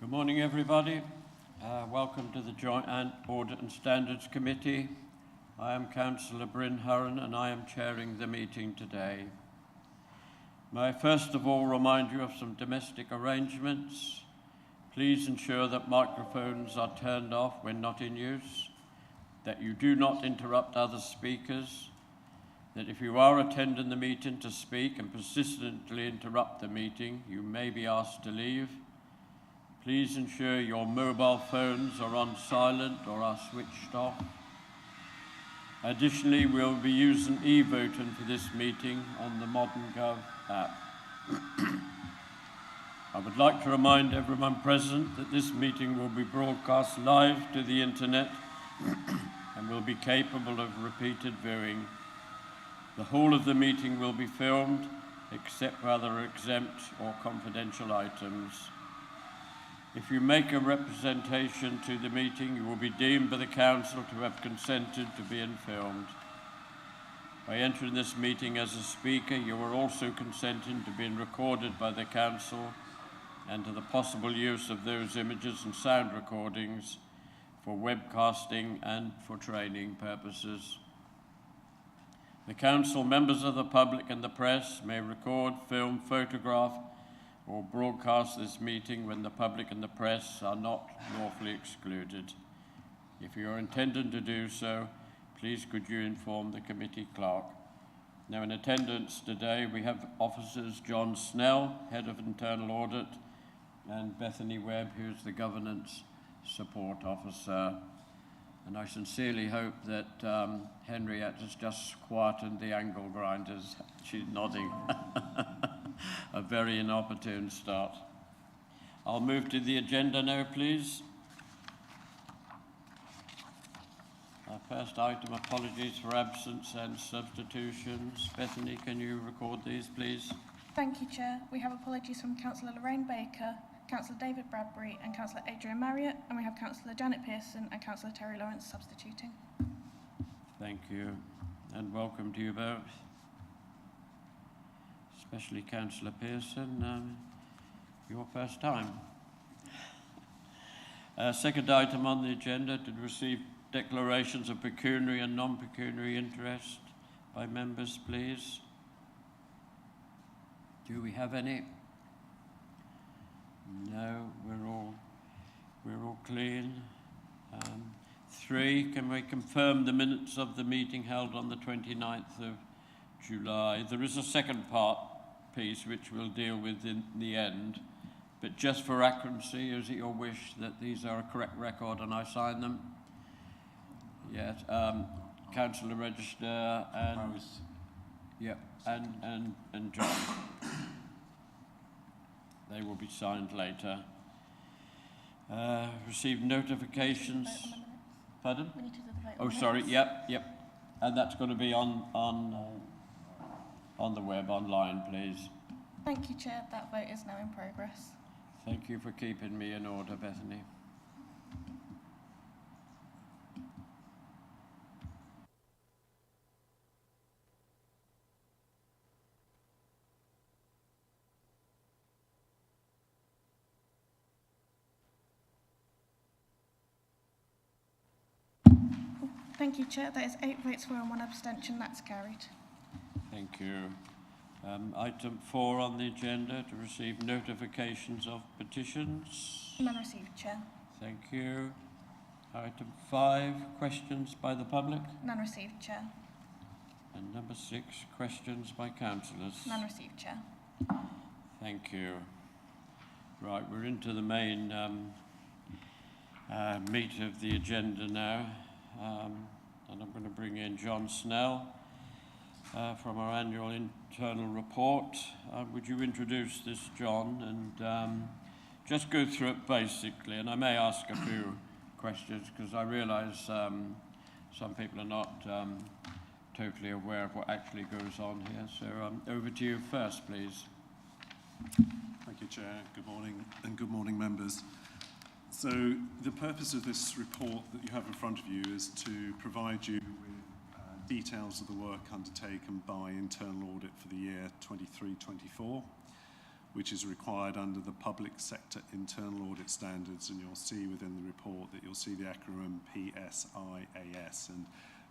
Good morning, everybody. Welcome to the Joint Audit and Standards Committee. I am Councillor Bryn Hurren and I am chairing the meeting today. May I first of all remind you of some domestic arrangements. Please ensure that microphones are turned off when not in use, that you do not interrupt other speakers, that if you are attending the meeting to speak and persistently interrupt the meeting, you may be asked to leave. Please ensure your mobile phones are on silent or are switched off. Additionally, we'll be using e-voting for this meeting on the ModernGov app. I would like to remind everyone present that this meeting will be broadcast live to the internet and will be capable of repeated viewing. The whole of the meeting will be filmed, except for other exempt or confidential items. If you make a representation to the meeting, you will be deemed by the Council to have consented to being filmed. By entering this meeting as a speaker, you are also consenting to being recorded by the Council and to the possible use of those images and sound recordings for webcasting and for training purposes. The Council, members of the public and the press may record, film, photograph, or broadcast this meeting when the public and the press are not lawfully excluded. If you are intending to do so, please could you inform the committee clerk. Now in attendance today we have officers John Snell, Head of Internal Audit, and Bethany Webb, who's the Governance Support Officer. And I sincerely hope that Henriette has just quietened the angle grinders. She's nodding. A very inopportune start. I'll move to the agenda now, please. Our first item, apologies for absence and substitutions. Bethany, can you record these, please? Thank you, Chair. We have apologies from Councillor Lorraine Baker, Councillor David Bradbury and Councillor Adrian Marriott, and we have Councillor Janet Pearson and Councillor Terry Lawrence substituting. Thank you, and welcome to you both. Especially Councillor Pearson, your first time. Second item on the agenda, to receive declarations of pecuniary and non-pecuniary interest by members, please. Do we have any? No, we're all clean. 3, can we confirm the minutes of the meeting held on the 29th of July? There is a second part piece which we'll deal with in the end, but just for accuracy, is it your wish that these are a correct record and I sign them? Yes. Councillor Register and yep, and John. They will be signed later. Received notifications. Pardon? We need to do the vote. Oh, sorry. Yep. And that's going to be on the web, online, please. Thank you, Chair. That vote is now in progress. Thank you for keeping me in order, Bethany. Thank you, Chair. That is 8 votes for and 1 abstention. That's carried. Thank you. Item 4 on the agenda, to receive notifications of petitions. None received, Chair. Thank you. Item 5, questions by the public. None received, Chair. And number 6, questions by councillors. None received, Chair. Thank you. Right, we're into the main meat of the agenda now. And I'm going to bring in John Snell from our annual internal report. Would you introduce this, John, and just go through it basically? And I may ask a few questions because I realise some people are not totally aware of what actually goes on here. So over to you first, please. Thank you, Chair. Good morning, and good morning, members. So the purpose of this report that you have in front of you is to provide you with details of the work undertaken by Internal Audit for the year 23-24. which is required under the public sector internal audit standards, and you'll see within the report that you'll see the acronym PSIAS, and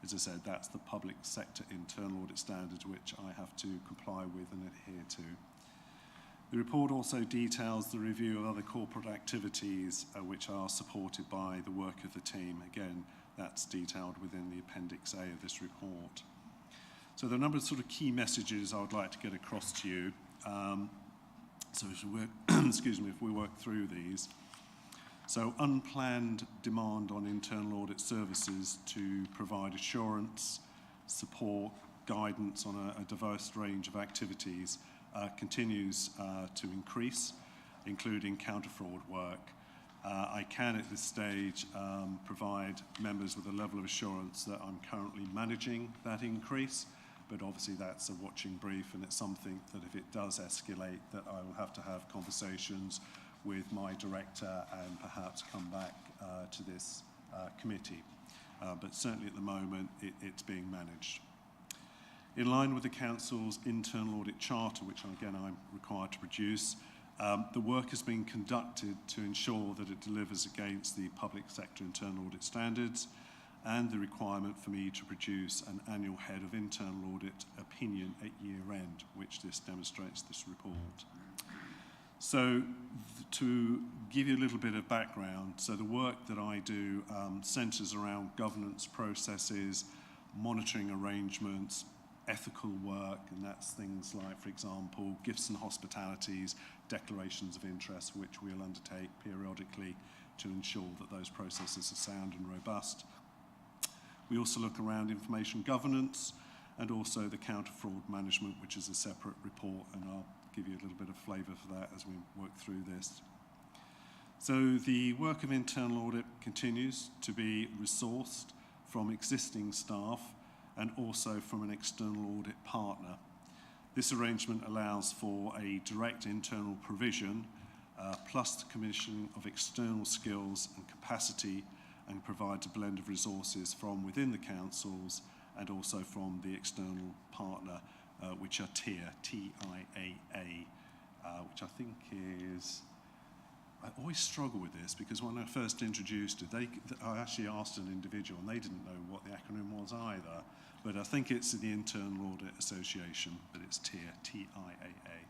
as I said, that's the public sector internal audit standards which I have to comply with and adhere to. The report also details the review of other corporate activities which are supported by the work of the team. Again, that's detailed within the Appendix A of this report. So there are a number of sort of key messages I would like to get across to you. So if we work, if we work through these. So unplanned demand on internal audit services to provide assurance, support, guidance on a diverse range of activities continues to increase, including counter-fraud work. I can at this stage provide members with a level of assurance that I'm currently managing that increase, but obviously that's a watching brief, and it's something that if it does escalate, that I will have to have conversations with my director and perhaps come back to this committee. But certainly at the moment, it's being managed. In line with the Council's internal audit charter, which again I'm required to produce, the work has been conducted to ensure that it delivers against the public sector internal audit standards and the requirement for me to produce an annual head of internal audit opinion at year end, which this demonstrates this report. So to give you a little bit of background, so the work that I do centres around governance processes, monitoring arrangements, ethical work, and that's things like, for example, gifts and hospitalities, declarations of interest, which we'll undertake periodically to ensure that those processes are sound and robust. We also look around information governance and also the counter-fraud management, which is a separate report, and I'll give you a little bit of flavour for that as we work through this. So the work of internal audit continues to be resourced from existing staff and also from an external audit partner. This arrangement allows for a direct internal provision plus the commission of external skills and capacity, and provides a blend of resources from within the councils and also from the external partner, which are TIA, T-I-A-A, which I think is, I always struggle with this because when I first introduced it, I actually asked an individual and they didn't know what the acronym was either, but I think it's the Internal Audit Association, but it's TIA, T-I-A-A.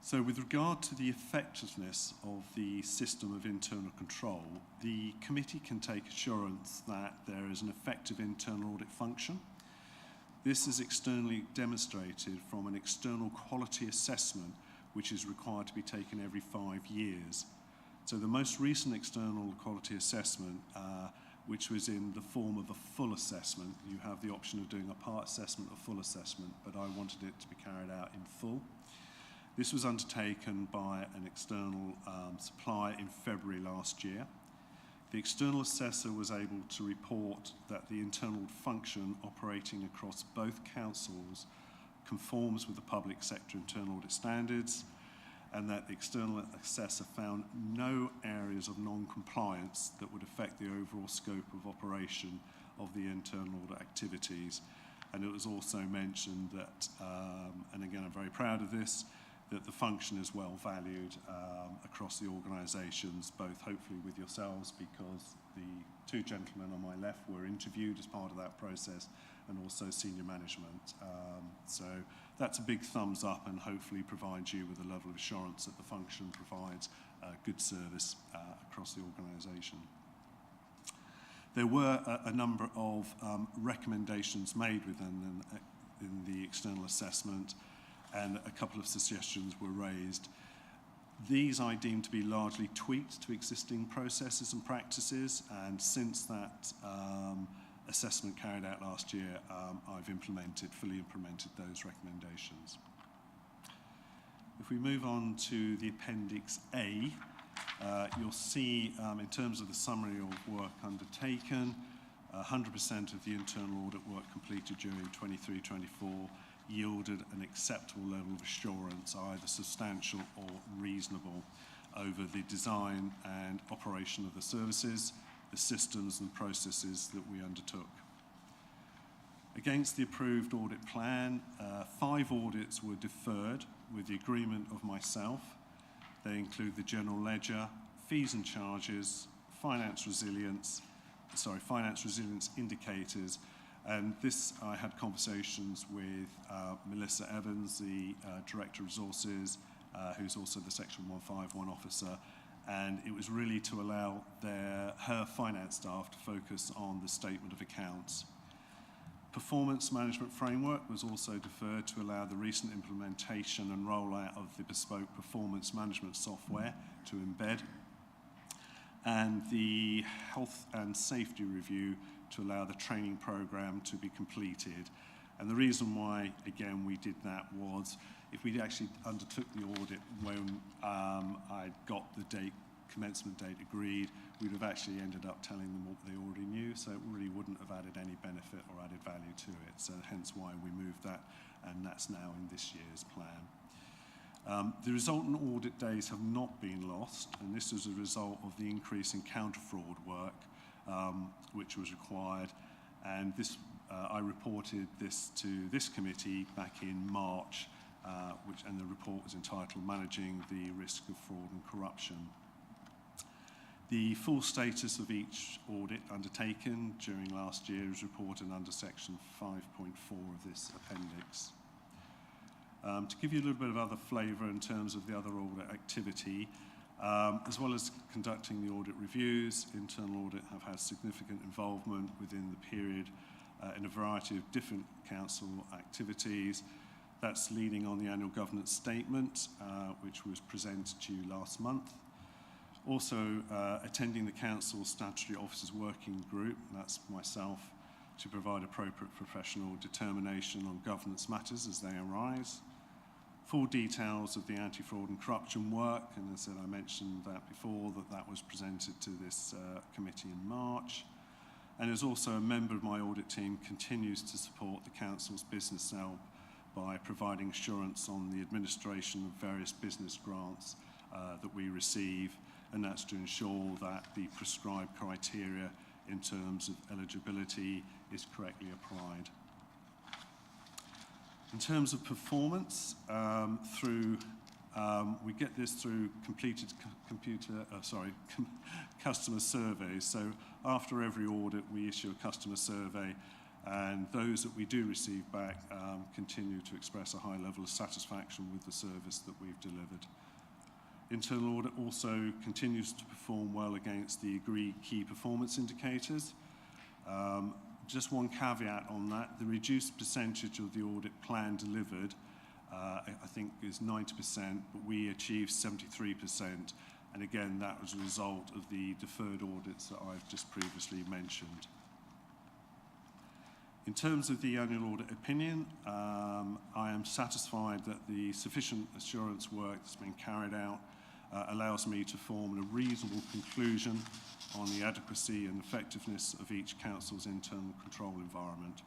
So with regard to the effectiveness of the system of internal control, the committee can take assurance that there is an effective internal audit function. This is externally demonstrated from an external quality assessment, which is required to be taken every 5 years. So the most recent external quality assessment, which was in the form of a full assessment, you have the option of doing a part assessment or full assessment, but I wanted it to be carried out in full. This was undertaken by an external supplier in February last year. The external assessor was able to report that the internal function operating across both councils conforms with the public sector internal audit standards, and that the external assessor found no areas of non-compliance that would affect the overall scope of operation of the internal audit activities. And it was also mentioned that, and again I'm very proud of this, that the function is well valued across the organisations, both hopefully with yourselves, because the two gentlemen on my left were interviewed as part of that process, and also senior management. So that's a big thumbs up and hopefully provides you with a level of assurance that the function provides good service across the organisation. There were a number of recommendations made within in the external assessment, and a couple of suggestions were raised. These I deem to be largely tweaked to existing processes and practices, and since that assessment carried out last year, I've fully implemented those recommendations. If we move on to the Appendix A, you'll see in terms of the summary of work undertaken, 100% of the internal audit work completed during 23-24 yielded an acceptable level of assurance, either substantial or reasonable, over the design and operation of the services, the systems and processes that we undertook. Against the approved audit plan, 5 audits were deferred with the agreement of myself. They include the general ledger, fees and charges, finance resilience indicators, and this I had conversations with Melissa Evans, the Director of Resources, who's also the Section 151 officer, and it was really to allow her finance staff to focus on the statement of accounts. Performance management framework was also deferred to allow the recent implementation and rollout of the bespoke performance management software to embed, and the health and safety review to allow the training program to be completed. And the reason why, again, we did that was if we actually undertook the audit when I got the commencement date agreed, we'd have actually ended up telling them what they already knew, so it really wouldn't have added any benefit or added value to it. So hence why we moved that, and that's now in this year's plan. The resultant audit days have not been lost, and this is a result of the increase in counter-fraud work, which was required, and this I reported this to this committee back in March, and the report was entitled Managing the Risk of Fraud and Corruption. The full status of each audit undertaken during last year is reported under section 5.4 of this appendix. To give you a little bit of other flavour in terms of the other audit activity, as well as conducting the audit reviews, internal audit have had significant involvement within the period in a variety of different council activities. That's leading on the annual governance statement, which was presented to you last month. Also attending the Council Statutory Officers Working Group, that's myself, to provide appropriate professional determination on governance matters as they arise. Full details of the anti-fraud and corruption work, and as I mentioned that before, that was presented to this committee in March. And as also a member of my audit team continues to support the Council's business now by providing assurance on the administration of various business grants that we receive, and that's to ensure that the prescribed criteria in terms of eligibility is correctly applied. In terms of performance, we get this through completed customer surveys. So after every audit, we issue a customer survey, and those that we do receive back continue to express a high level of satisfaction with the service that we've delivered. Internal audit also continues to perform well against the agreed key performance indicators. Just one caveat on that, the reduced percentage of the audit plan delivered, I think is 90%, but we achieved 73%. And again, that was a result of the deferred audits that I've just previously mentioned. In terms of the annual audit opinion, I am satisfied that the sufficient assurance work that's been carried out allows me to form a reasonable conclusion on the adequacy and effectiveness of each council's internal control environment.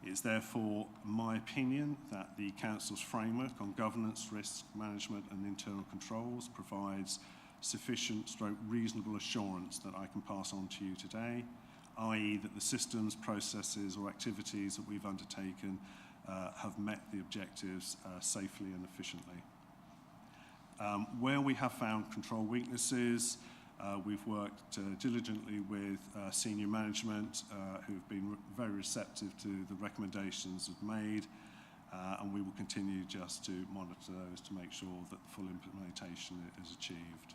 It is therefore my opinion that the council's framework on governance, risk management and internal controls provides sufficient reasonable assurance that I can pass on to you today, i.e. that the systems, processes or activities that we've undertaken have met the objectives safely and efficiently. Where we have found control weaknesses, we've worked diligently with senior management who've been very receptive to the recommendations we've made, and we will continue just to monitor those to make sure that the full implementation is achieved.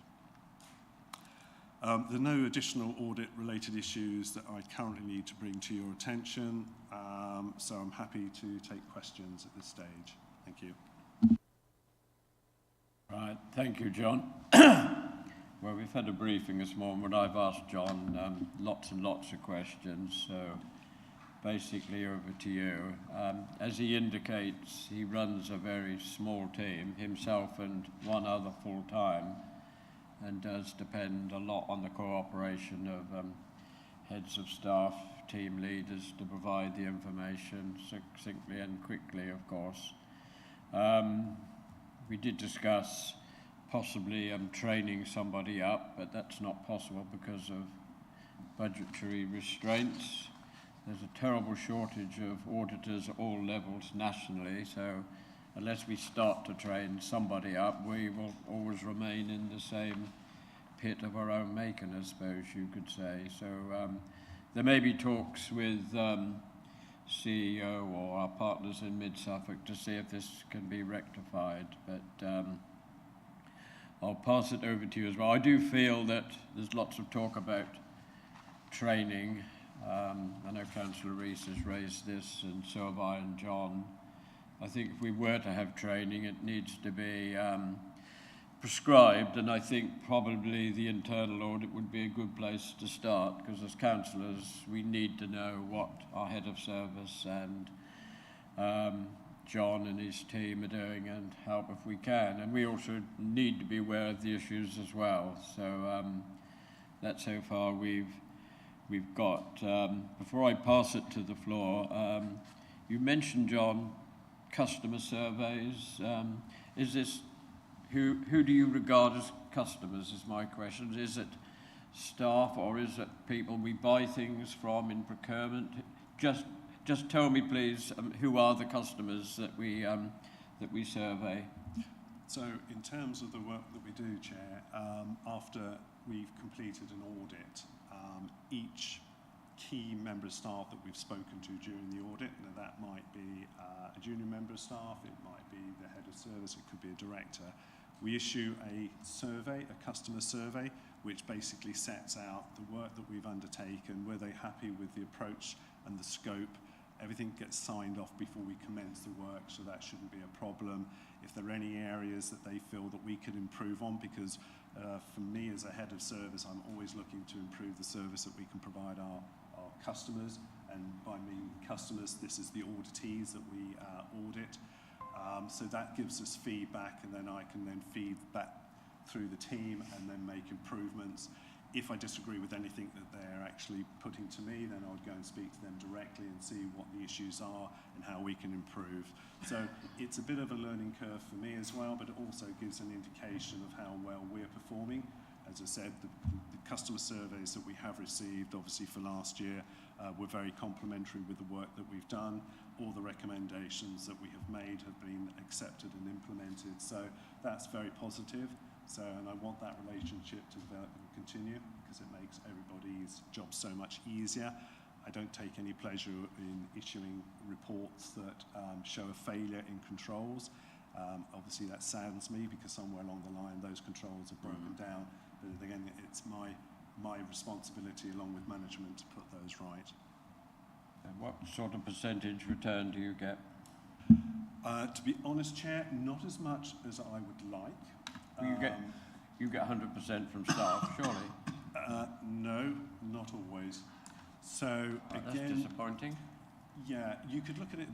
There are no additional audit-related issues that I currently need to bring to your attention, so I'm happy to take questions at this stage. Thank you. Right, thank you, John. Well, we've had a briefing this morning, but I've asked John lots and lots of questions, so basically over to you. As he indicates, he runs a very small team, himself and one other full-time, and does depend a lot on the cooperation of heads of staff, team leaders to provide the information succinctly and quickly, of course. We did discuss possibly training somebody up, but that's not possible because of budgetary restraints. There's a terrible shortage of auditors at all levels nationally, so unless we start to train somebody up, we will always remain in the same pit of our own making, I suppose you could say. So there may be talks with CEO or our partners in Mid-Suffolk to see if this can be rectified, but I'll pass it over to you as well. I do feel that there's lots of talk about training. I know Councillor Rees has raised this, and so have I and John. I think if we were to have training, it needs to be prescribed, and I think probably the internal audit would be a good place to start, because as councillors, we need to know what our head of service and John and his team are doing and help if we can. And we also need to be aware of the issues as well. So that's how far we've got. Before I pass it to the floor, you mentioned, John, customer surveys. Is this, who do you regard as customers is my question. Is it staff or is it people we buy things from in procurement? Just tell me, please, who are the customers that we survey? So in terms of the work that we do, Chair, after we've completed an audit, each key member of staff that we've spoken to during the audit, now that might be a junior member of staff, it might be the head of service, it could be a director, we issue a survey, a customer survey, which basically sets out the work that we've undertaken, were they happy with the approach and the scope. Everything gets signed off before we commence the work, so that shouldn't be a problem. If there are any areas that they feel that we could improve on, because for me as a head of service, I'm always looking to improve the service that we can provide our customers, and by meaning customers, this is the auditees that we audit. So that gives us feedback, and then I can then feed that through the team and then make improvements. If I disagree with anything that they're actually putting to me, then I would go and speak to them directly and see what the issues are and how we can improve. So it's a bit of a learning curve for me as well, but it also gives an indication of how well we're performing. As I said, the customer surveys that we have received, obviously for last year, were very complimentary with the work that we've done. All the recommendations that we have made have been accepted and implemented. So that's very positive. So, and I want that relationship to develop and continue, because it makes everybody's job so much easier. I don't take any pleasure in issuing reports that show a failure in controls. Obviously that saddens me, because somewhere along the line those controls are broken down. But again, it's my responsibility along with management to put those right. And what sort of percentage return do you get? To be honest, Chair, not as much as I would like. You get 100% from staff, surely? No, not always. So That's again, disappointing. Yeah, you could look at it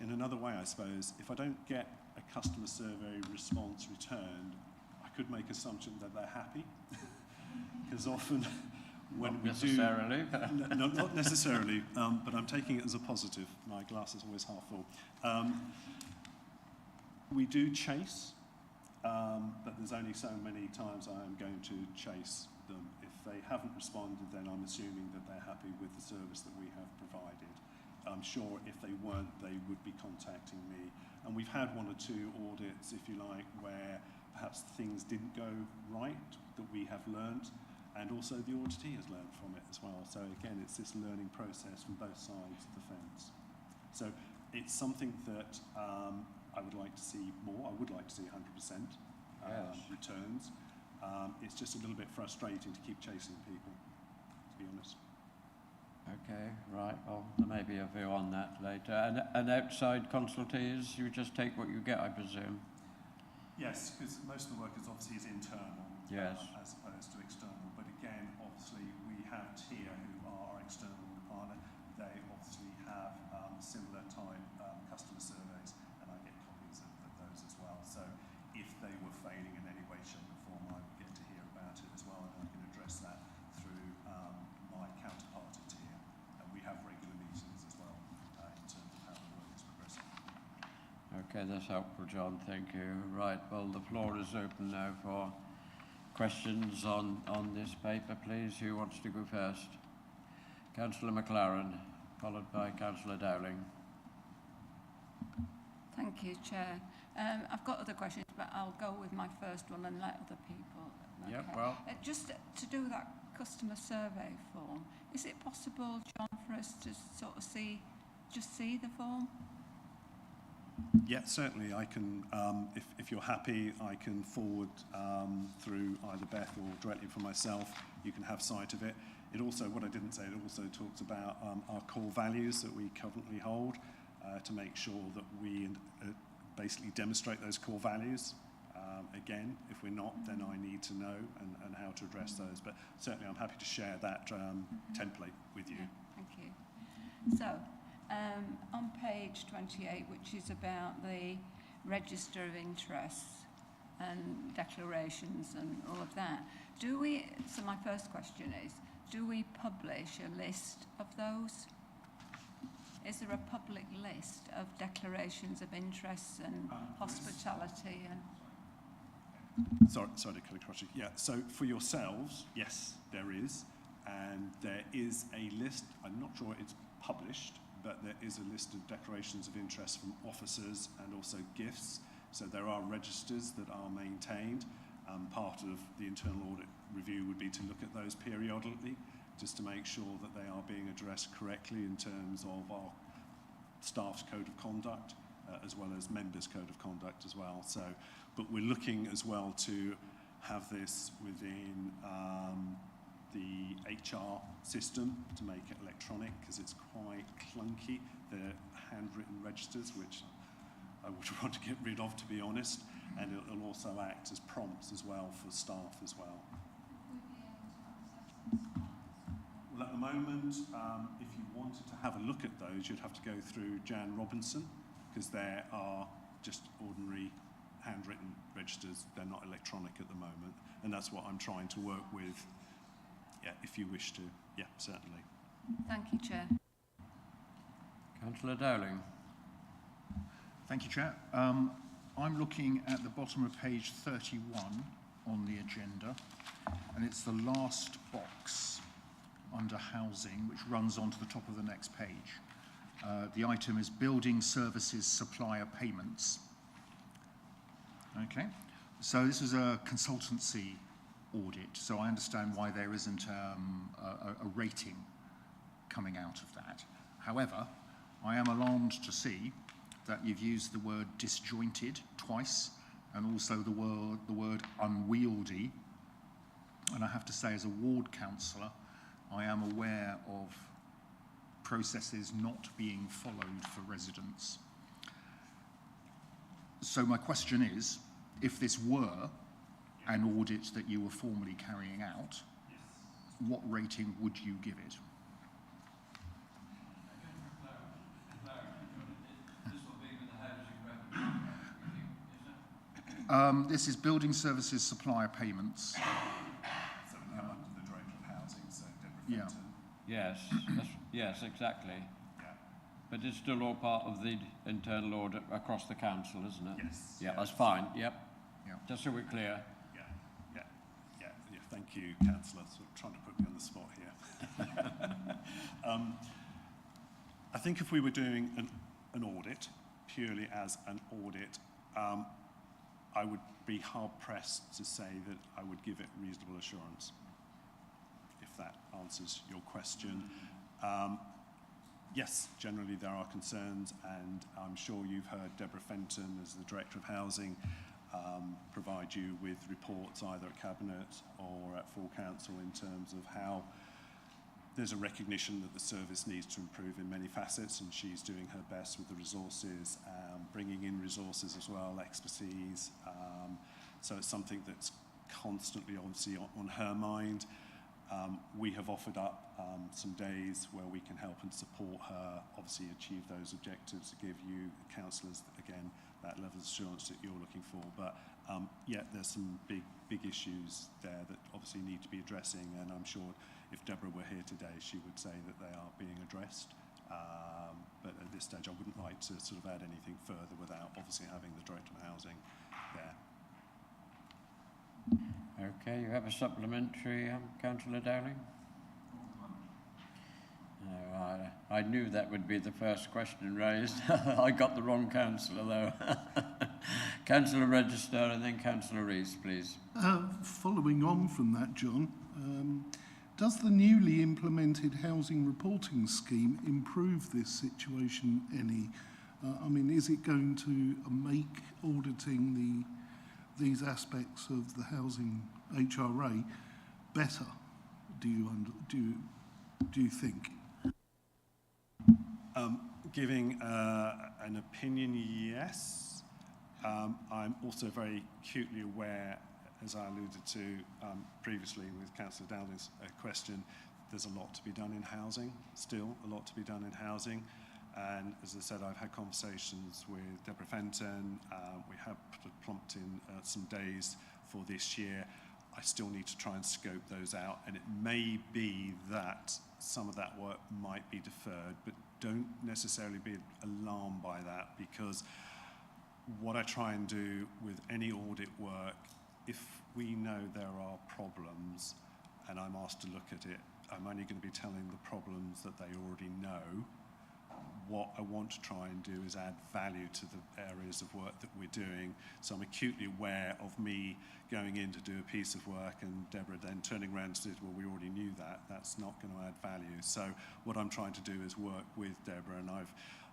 in another way, I suppose. If I don't get a customer survey response returned, I could make assumption that they're happy, because often when not necessarily. No, not necessarily, but I'm taking it as a positive. My glass is always half full. We do chase. But there's only so many times I am going to chase them. If they haven't responded, then I'm assuming that they're happy with the service that we have provided. I'm sure if they weren't, they would be contacting me. And we've had one or two audits, if you like, where perhaps things didn't go right that we have learned, and also the auditee has learned from it as well. So again, it's this learning process from both sides of the fence. So it's something that I would like to see more. I would like to see 100% returns. It's just a little bit frustrating to keep chasing people, to be honest. Okay, right. Well, there may be a view on that later. And outside consultees, you just take what you get, I presume? Yes, because most of the work is obviously internal, yes, as opposed to external. But again, obviously, we have TIA, who are our external partner. They obviously have similar type customer surveys, and I get copies of those as well. So if they were failing in any way, shape or form, I would get to hear about it as well, and I can address that through my counterpart at TIA. And we have regular meetings as well in terms of how the work is progressing. Okay, that's helpful, John. Thank you. Right, well, the floor is open now for questions on this paper, please. Who wants to go first? Councillor McLaren, followed by Councillor Dowling. Thank you, Chair. I've got other questions, but I'll go with my first one and let other people. Yeah, well, Just to do that customer survey form, is it possible, John, for us to sort of see the form? Yeah, certainly. I can, if you're happy, I can forward through either Beth or directly from myself. You can have sight of it. It also, what I didn't say, it also talks about our core values that we currently hold to make sure that we basically demonstrate those core values. Again, if we're not, then I need to know and how to address those. But certainly I'm happy to share that template with you. Yeah, thank you. So, on page 28, which is about the register of interests and declarations and all of that, so my first question is, do we publish a list of those? Is there a public list of declarations of interests and hospitality and... Sorry to cut across you. Yeah, so for yourselves, yes, there is. And there is a list, I'm not sure it's published, but there is a list of declarations of interest from officers and also gifts. So there are registers that are maintained. Part of the internal audit review would be to look at those periodically, just to make sure that they are being addressed correctly in terms of our staff's code of conduct, as well as members' code of conduct as well. So, but we're looking as well to have this within the HR system to make it electronic, because it's quite clunky. They're handwritten registers, which I would want to get rid of, to be honest, and it'll also act as prompts as well for staff as well. Well, at the moment, if you wanted to have a look at those, you'd have to go through Jan Robinson, because there are just ordinary handwritten registers. They're not electronic at the moment, and that's what I'm trying to work with. Yeah, if you wish to. Yeah, certainly. Thank you, Chair. Councillor Dowling. Thank you, Chair. I'm looking at the bottom of page 31 on the agenda, and it's the last box under housing, which runs onto the top of the next page. The item is building services supplier payments. Okay, so this is a consultancy audit, so I understand why there isn't a rating coming out of that. However, I am alarmed to see that you've used the word disjointed twice, and also the word unwieldy. And I have to say, as a ward councillor, I am aware of processes not being followed for residents. So my question is, if this were an audit that you were formally carrying out, what rating would you give it? This is building services supplier payments. So we come under the Director of Housing, so Deborah Fenton. Yes, yes, exactly. Yeah. But it's still all part of the internal audit across the council, isn't it? Yes. Yeah, that's fine. Yep. Yeah. Just so we're clear. Yeah. Thank you, Councillor. Sort of trying to put me on the spot here. I think if we were doing an audit, purely as an audit, I would be hard-pressed to say that I would give it reasonable assurance, if that answers your question. Yes, generally there are concerns, and I'm sure you've heard Deborah Fenton, as the Director of Housing, provide you with reports either at Cabinet or at full council in terms of how there's a recognition that the service needs to improve in many facets, and she's doing her best with the resources, bringing in resources as well, expertise. So it's something that's constantly, obviously, on her mind. We have offered up some days where we can help and support her, obviously achieve those objectives, to give you, councillors, again, that level of assurance that you're looking for. But yeah, there's some big issues there that obviously need to be addressing, and I'm sure if Deborah were here today, she would say that they are being addressed. But at this stage, I wouldn't like to sort of add anything further without obviously having the Director of Housing there. Okay, you have a supplementary, Councillor Dowling? I knew that would be the first question raised. I got the wrong councillor, though. Councillor Register and then Councillor Rees, please. Following on from that, John, does the newly implemented housing reporting scheme improve this situation any? I mean, is it going to make auditing these aspects of the housing HRA better? Do you think? Giving an opinion, yes. I'm also very acutely aware, as I alluded to previously with Councillor Dowding's question, there's a lot to be done in housing, still a lot to be done in housing. And as I said, I've had conversations with Deborah Fenton. We have plumped in some days for this year. I still need to try and scope those out, and it may be that some of that work might be deferred, but don't necessarily be alarmed by that, because what I try and do with any audit work, if we know there are problems and I'm asked to look at it, I'm only going to be telling the problems that they already know. What I want to try and do is add value to the areas of work that we're doing. So I'm acutely aware of me going in to do a piece of work and Deborah then turning around and says, well, we already knew that. That's not going to add value. So what I'm trying to do is work with Deborah, and I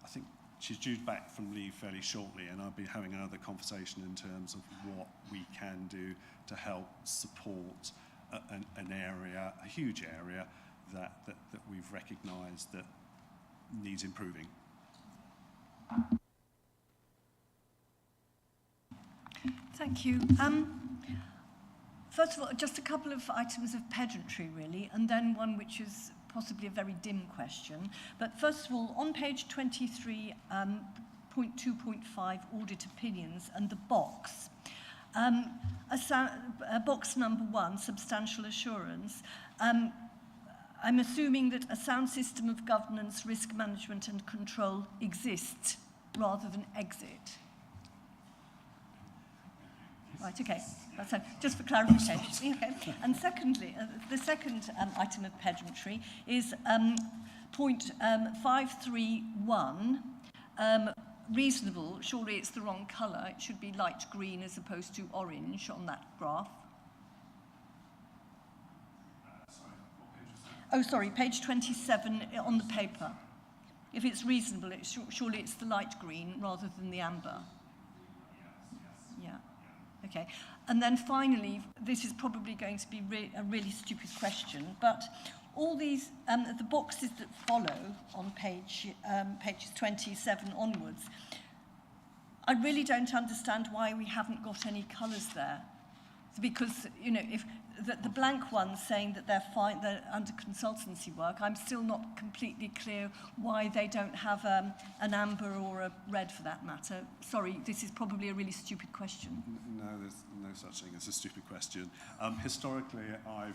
think she's due back from leave fairly shortly, and I'll be having another conversation in terms of what we can do to help support an area, a huge area that we've recognised that needs improving. Thank you. First of all, just a couple of items of pedantry, really, and then one which is possibly a very dim question. But first of all, on page 23, 0.2.5, audit opinions, and the box, box number 1, substantial assurance, I'm assuming that a sound system of governance, risk management and control exists rather than exit. Right, okay. That's just for clarification. Okay. And secondly, the second item of pedantry is point 531, reasonable. Surely it's the wrong colour. It should be light green as opposed to orange on that graph. Oh, sorry, page 27 on the paper. If it's reasonable, surely it's the light green rather than the amber. Yeah. Okay. And then finally, this is probably going to be a really stupid question, but all these, the boxes that follow on pages 27 onwards, I really don't understand why we haven't got any colours there. Because, you know, if the blank ones saying that they're fine, they're under consultancy work, I'm still not completely clear why they don't have an amber or a red for that matter. Sorry, this is probably a really stupid question. No, there's no such thing as a stupid question. Historically, I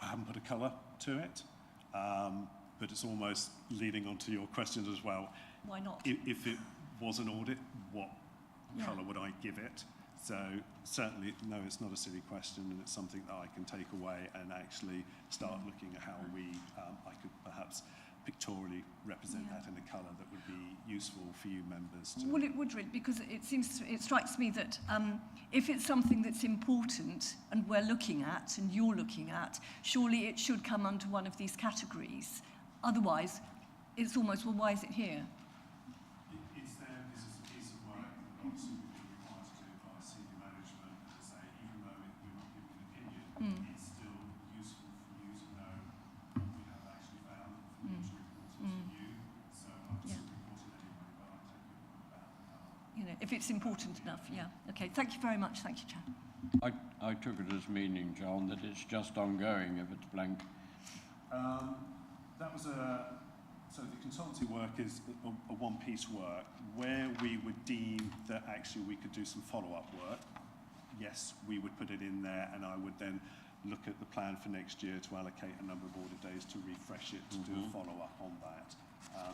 haven't put a colour to it, but it's almost leading on to your questions as well. Why not? If it was an audit, what colour would I give it? So certainly, no, it's not a silly question, and it's something that I can take away and actually start looking at how I could perhaps pictorially represent that in a colour that would be useful for you members to... Well, it would really, because it strikes me that if it's something that's important and we're looking at and you're looking at, surely it should come under one of these categories. Otherwise, it's almost, well, why is it here? It's there because it's a piece of work that obviously would be required to do by senior management. As I say, even though we're not giving an opinion, it's still useful for you to know what we have actually found for each reporting to you. So I'm still reporting anyway, but I take your point about the colour. You know, if it's important enough, yeah. Okay, thank you very much. Thank you, Chair. I took it as meaning, John, that it's just ongoing if it's blank. That was so the consultancy work is a one-piece work. Where we would deem that actually we could do some follow-up work, yes, we would put it in there, and I would then look at the plan for next year to allocate a number of audit days to refresh it, to do a follow-up on that.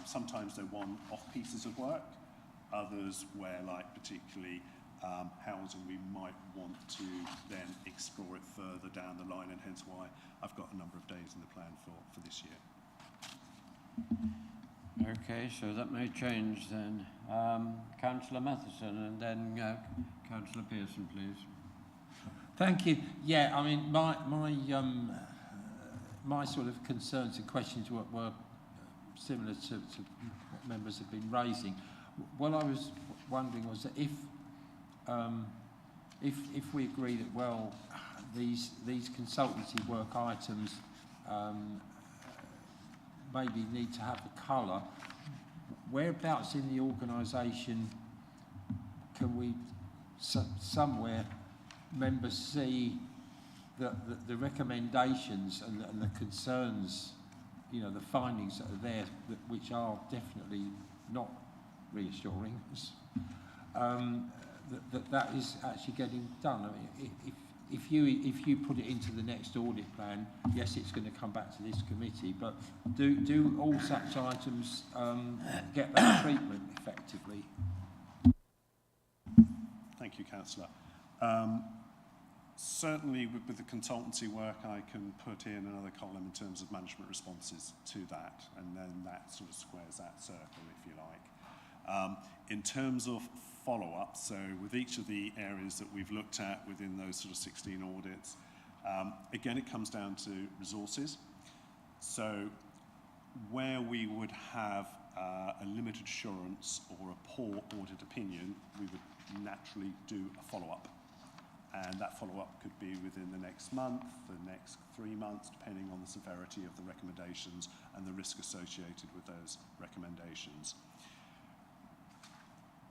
Sometimes they're one-off pieces of work, others where, like particularly housing, we might want to then explore it further down the line, and hence why I've got a number of days in the plan for this year. Okay, so that may change then. Councillor Matheson and then Councillor Pearson, please. Thank you. Yeah, I mean, my sort of concerns and questions were similar to what members have been raising. What I was wondering was that if we agree that, well, these consultancy work items maybe need to have a colour, whereabouts in the organisation can we somewhere members see the recommendations and the concerns, you know, the findings that are there, which are definitely not reassuring us, that is actually getting done. I mean, if you put it into the next audit plan, yes, it's going to come back to this committee, but do all such items get that treatment effectively? Thank you, Councillor. Certainly with the consultancy work, I can put in another column in terms of management responses to that, and then that sort of squares that circle, if you like. In terms of follow-up, so with each of the areas that we've looked at within those sort of 16 audits, again, it comes down to resources. So where we would have a limited assurance or a poor audit opinion, we would naturally do a follow-up. And that follow-up could be within the next month, the next 3 months, depending on the severity of the recommendations and the risk associated with those recommendations.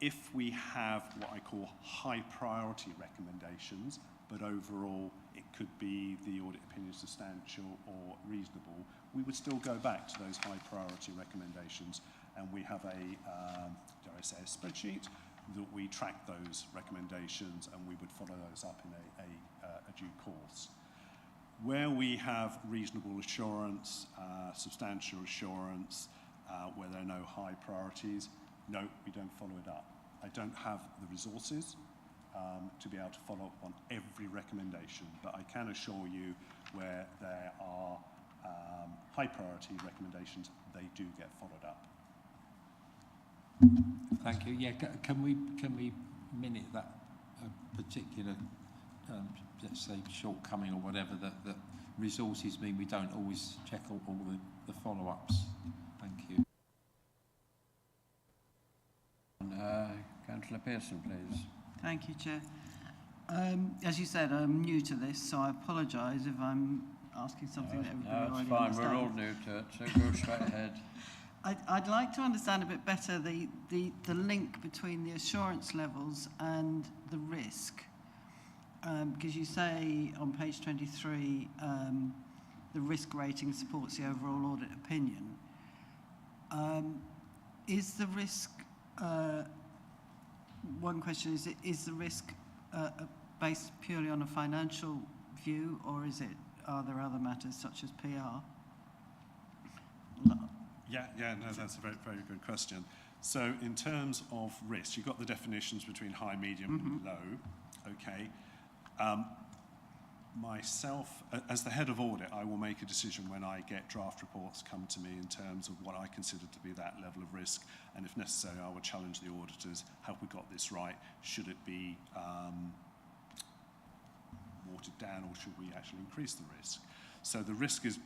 If we have what I call high priority recommendations, but overall it could be the audit opinion substantial or reasonable, we would still go back to those high priority recommendations, and we have a, dare I say, a spreadsheet that we track those recommendations, and we would follow those up in a due course. Where we have reasonable assurance, substantial assurance, where there are no high priorities, no, we don't follow it up. I don't have the resources to be able to follow up on every recommendation, but I can assure you where there are high priority recommendations, they do get followed up. Thank you. Yeah, can we minute that particular, let's say, shortcoming or whatever that resources mean we don't always check all the follow-ups? Thank you. Councillor Pearson, please. Thank you, Chair. As you said, I'm new to this, so I apologise if I'm asking something that everybody already understands. It's fine, understands. we're all new to it, so go straight ahead. I'd like to understand a bit better the link between the assurance levels and the risk. Because you say on page 23, the risk rating supports the overall audit opinion. Is the risk, one question is the risk based purely on a financial view, or are there other matters such as PR? Yeah, no, that's a very, very good question. So in terms of risk, you've got the definitions between high, medium, and low, okay. Myself, as the head of audit, I will make a decision when I get draft reports come to me in terms of what I consider to be that level of risk, and if necessary, I will challenge the auditors, have we got this right? Should it be watered down, or should we actually increase the risk? So the risk is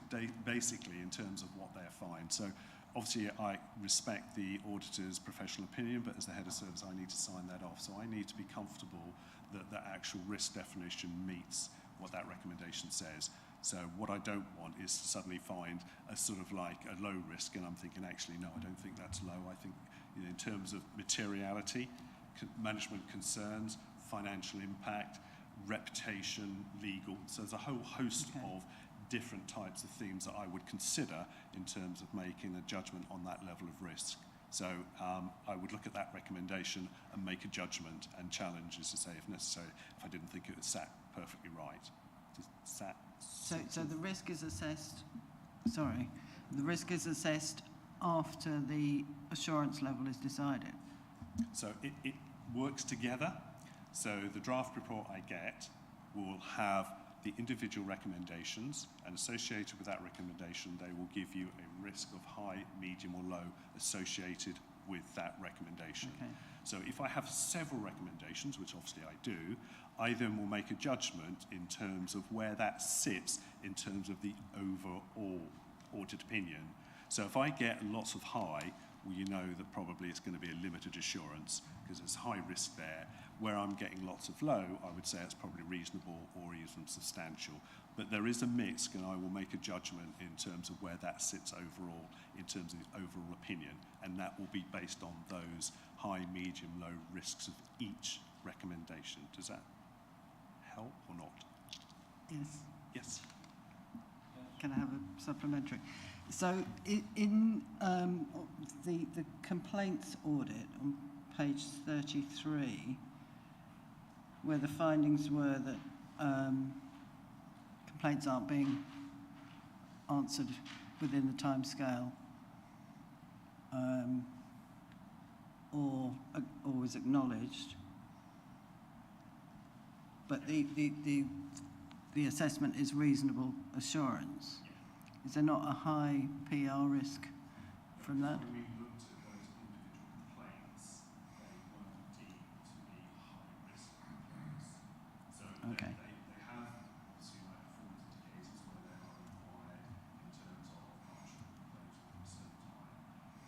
basically in terms of what they're fined. So obviously I respect the auditor's professional opinion, but as the head of service I need to sign that off. So I need to be comfortable that the actual risk definition meets what that recommendation says. So what I don't want is to suddenly find a sort of like a low risk, and I'm thinking actually no, I don't think that's low. I think, you know, in terms of materiality, management concerns, financial impact, reputation, legal. So there's a whole host of different types of themes that I would consider in terms of making a judgment on that level of risk. So I would look at that recommendation and make a judgment and challenge, as to say, if necessary, if I didn't think it was sat perfectly right. So the risk is assessed, sorry, the risk is assessed after the assurance level is decided? So it works together. So the draft report I get will have the individual recommendations, and associated with that recommendation, they will give you a risk of high, medium or low associated with that recommendation. Okay. So if I have several recommendations, which obviously I do, I then will make a judgment in terms of where that sits in terms of the overall audit opinion. So if I get lots of high, well, you know that probably it's going to be a limited assurance because there's high risk there. Where I'm getting lots of low, I would say it's probably reasonable or even substantial. But there is a mix, and I will make a judgment in terms of where that sits overall, in terms of the overall opinion, and that will be based on those high, medium, low risks of each recommendation. Does that help or not? Yes. Yes. Can I have a supplementary? So in the complaints audit on page 33, where the findings were that complaints aren't being answered within the timescale or is acknowledged, but the assessment is reasonable assurance. Is there not a high PR risk from that? When we looked at those individual complaints, they weren't deemed to be high risk complaints. So Okay. they have obviously like performance indicators where they are required in terms of partial closure at a certain time.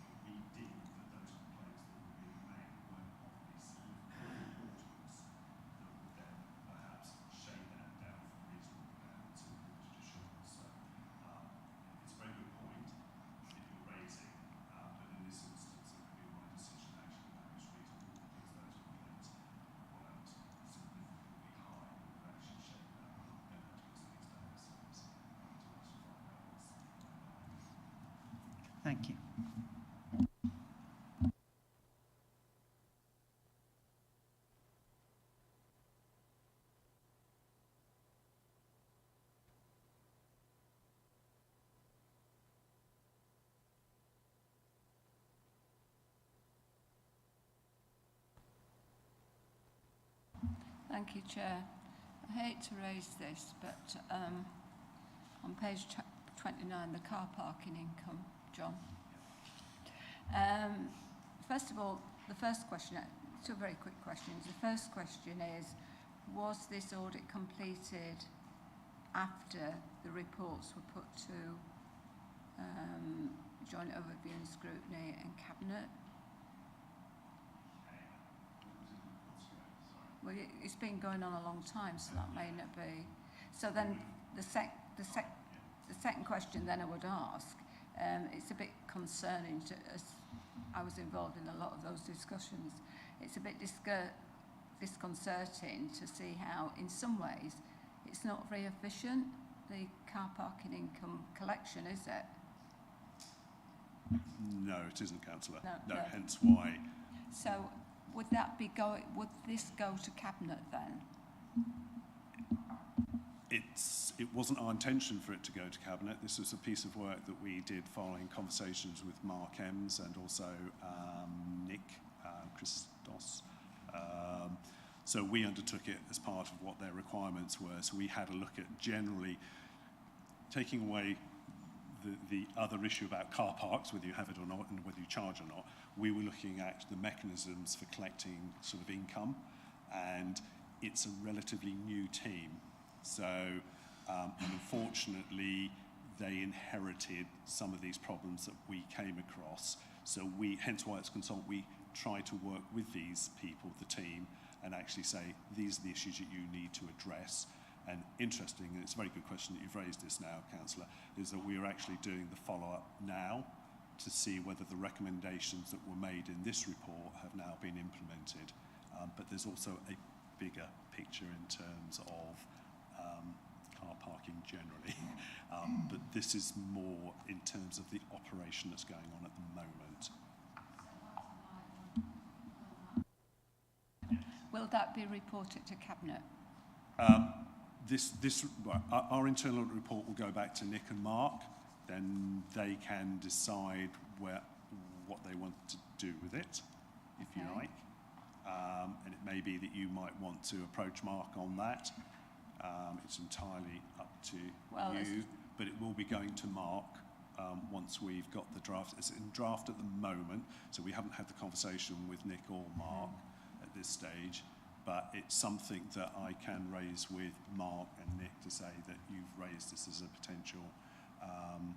But we deemed that those complaints that were being made weren't of a significant importance that would then perhaps shade that down from reasonable down to limited assurance. So it's a very good point that you're raising, but in this instance it would be my decision actually that was reasonable because those complaints weren't significantly high. We would actually shade that up and then have to use these data sets to actually find out what's going on. Thank you. Thank you, Chair. I hate to raise this, but on page 29, the car parking income, John. First of all, the first question, two very quick questions. The first question is, was this audit completed after the reports were put to joint overview and scrutiny and cabinet? Well, it's been going on a long time, so that may not be. So then the second question then I would ask, it's a bit concerning to us. I was involved in a lot of those discussions. It's a bit disconcerting to see how, in some ways, it's not very efficient, the car parking income collection, is it? No, it isn't, Councillor. No. Hence why. So would this go to cabinet then? It wasn't our intention for it to go to cabinet. This was a piece of work that we did following conversations with Mark Ems and also Nick Christos. So we undertook it as part of what their requirements were. So we had a look at generally taking away the other issue about car parks, whether you have it or not, and whether you charge or not. We were looking at the mechanisms for collecting sort of income, and it's a relatively new team. So unfortunately, they inherited some of these problems that we came across. So hence why as a consultant, we try to work with these people, the team, and actually say, these are the issues that you need to address. And interesting, and it's a very good question that you've raised this now, Councillor, is that we are actually doing the follow-up now to see whether the recommendations that were made in this report have now been implemented. But there's also a bigger picture in terms of car parking generally. But this is more in terms of the operation that's going on at the moment. Will that be reported to cabinet? Our internal audit report will go back to Nick and Mark. Then they can decide what they want to do with it, if you like. And it may be that you might want to approach Mark on that. It's entirely up to Well, you, but it will be going to Mark once we've got the draft. It's in draft at the moment, so we haven't had the conversation with Nick or Mark at this stage, but it's something that I can raise with Mark and Nick to say that you've raised this as a potential,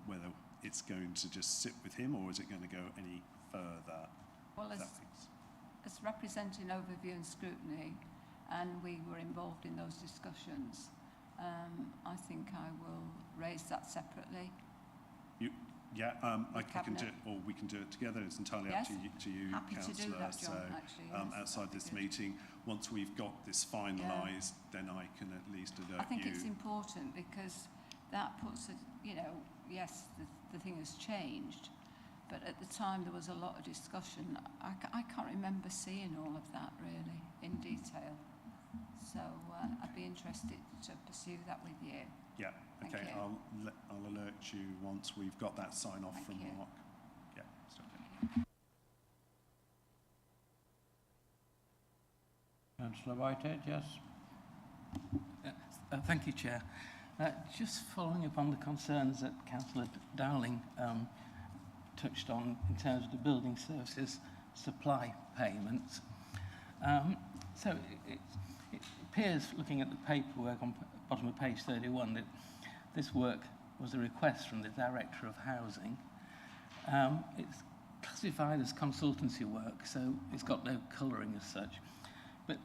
whether it's going to just sit with him or is it going to go any further. Well, as representing overview and scrutiny, and we were involved in those discussions, I think I will raise that separately. I can do it, or we can do it together. It's entirely Yes. up to you, Happy to do Councillor. that, John, So, actually, yes, outside that'd be this good. meeting, once we've got this finalised, then I can at least alert you. I think it's important because that puts a, yes, the thing has changed, but at the time there was a lot of discussion. I can't remember seeing all of that really in detail. So I'd be interested to pursue that with you. Yeah, Thank okay. you. I'll alert you once we've got that sign off Thank from you. Mark. Yeah, it's okay. Councillor Whitehead, yes. Thank you, Chair. Just following up on the concerns that Councillor Dowling touched on in terms of the building services supply payments. So it appears, looking at the paperwork on bottom of page 31, that this work was a request from the Director of Housing. It's classified as consultancy work, so it's got no colouring as such. But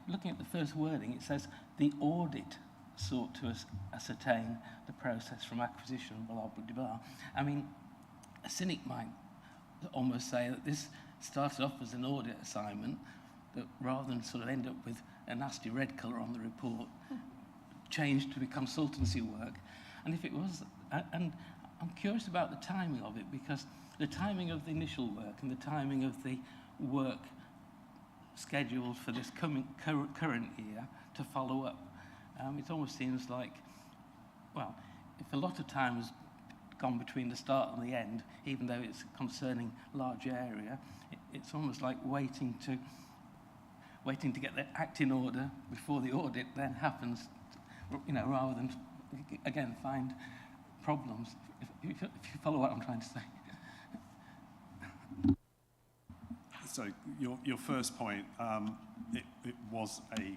looking at the first wording, it says the audit sought to ascertain the process from acquisition, blah, blah, blah, blah. I mean, a cynic might almost say that this started off as an audit assignment, that rather than sort of end up with a nasty red colour on the report, changed to be consultancy work. And if it was, and I'm curious about the timing of it, because the timing of the initial work and the timing of the work scheduled for this current year to follow up, it almost seems like, well, if a lot of time has gone between the start and the end, even though it's concerning large area, it's almost like waiting to get the act in order before the audit then happens, rather than, again, find problems, if you follow what I'm trying to say. So your first point, it was a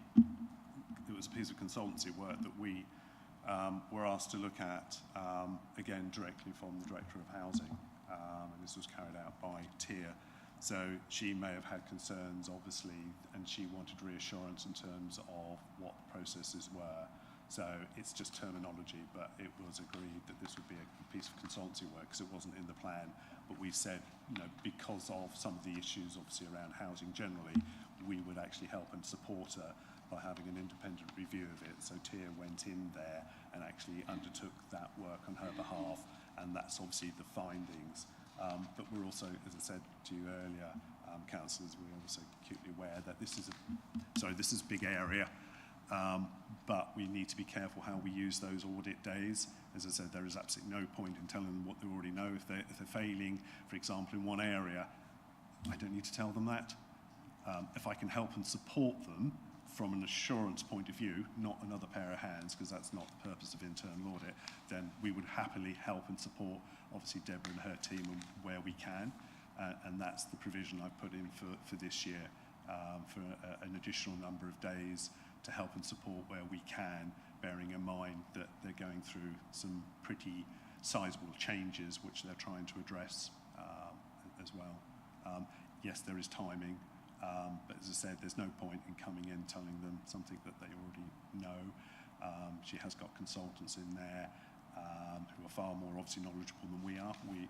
piece of consultancy work that we were asked to look at, again, directly from the Director of Housing, and this was carried out by TIR. So she may have had concerns, obviously, and she wanted reassurance in terms of what the processes were. So it's just terminology, but it was agreed that this would be a piece of consultancy work because it wasn't in the plan. But we said, because of some of the issues, obviously, around housing generally, we would actually help and support her by having an independent review of it. So TIR went in there and actually undertook that work on her behalf, and that's obviously the findings. But we're also, as I said to you earlier, councillors, we're also acutely aware that this is a big area, but we need to be careful how we use those audit days. As I said, there is absolutely no point in telling them what they already know. If they're failing, for example, in one area, I don't need to tell them that. If I can help and support them from an assurance point of view, not another pair of hands, because that's not the purpose of internal audit, then we would happily help and support, obviously, Deborah and her team where we can. And that's the provision I've put in for this year, for an additional number of days to help and support where we can, bearing in mind that they're going through some pretty sizable changes which they're trying to address as well. Yes, there is timing. But as I said, there's no point in coming in telling them something that they already know. She has got consultants in there who are far more obviously knowledgeable than we are. We,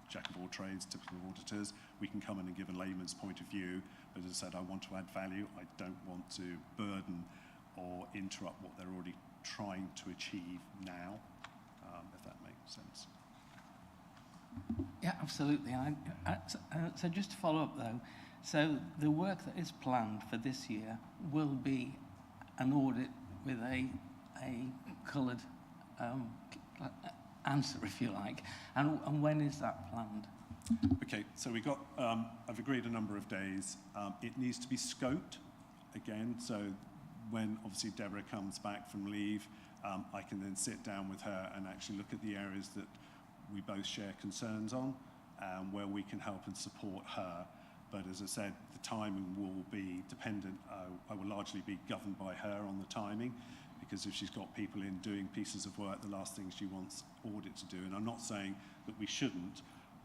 jack of all trades, typical auditors. We can come in and give a layman's point of view, but as I said, I want to add value. I don't want to burden or interrupt what they're already trying to achieve now, if that makes sense. Yeah, absolutely. So just to follow up though, so the work that is planned for this year will be an audit with a coloured answer, if you like. And when is that planned? Okay, so we got, I've agreed a number of days. It needs to be scoped again, so when obviously Deborah comes back from leave, I can then sit down with her and actually look at the areas that we both share concerns on, where we can help and support her. But as I said, the timing will be dependent. I will largely be governed by her on the timing, because if she's got people in doing pieces of work, the last thing she wants Audit to do, and I'm not saying that we shouldn't,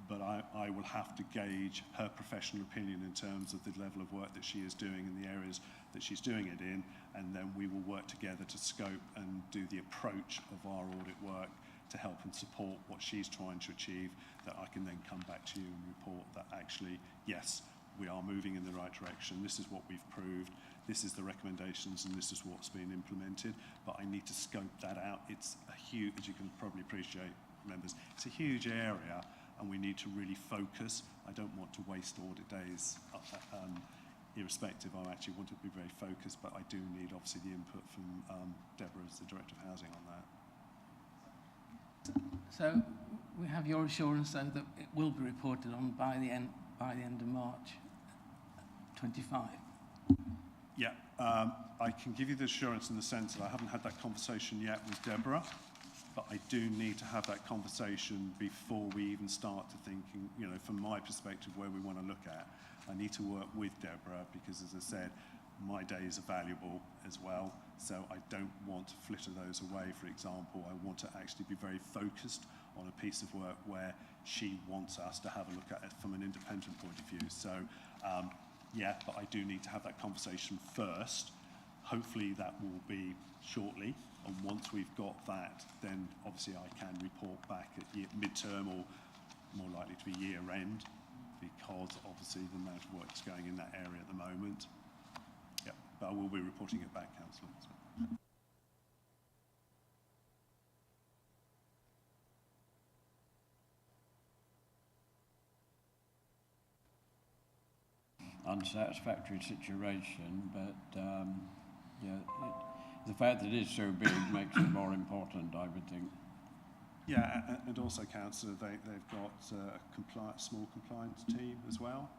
but I will have to gauge her professional opinion in terms of the level of work that she is doing in the areas that she's doing it in, and then we will work together to scope and do the approach of our audit work to help and support what she's trying to achieve, that I can then come back to you and report that actually, yes, we are moving in the right direction, this is what we've proved, this is the recommendations, and this is what's been implemented, but I need to scope that out. It's a huge, as you can probably appreciate, members, it's a huge area, and we need to really focus. I don't want to waste audit days, irrespective. I actually want to be very focused, but I do need obviously the input from Deborah as the Director of Housing on that. So we have your assurance then that it will be reported on by the end of March 25. Yeah, I can give you the assurance in the sense that I haven't had that conversation yet with Deborah, but I do need to have that conversation before we even start to thinking, you know, from my perspective, where we want to look at. I need to work with Deborah because, as I said, my days are valuable as well, so I don't want to flitter those away, for example. I want to actually be very focused on a piece of work where she wants us to have a look at it from an independent point of view. So, yeah, but I do need to have that conversation first. Hopefully that will be shortly, and once we've got that, then obviously I can report back at midterm, or more likely to be year end, because obviously the amount of work is going in that area at the moment. Yeah, but I will be reporting it back, Councillor. Unsatisfactory situation, but yeah, the fact that it is so big makes it more important, I would think. Yeah, and also, Councillor, they've got a small compliance team as well.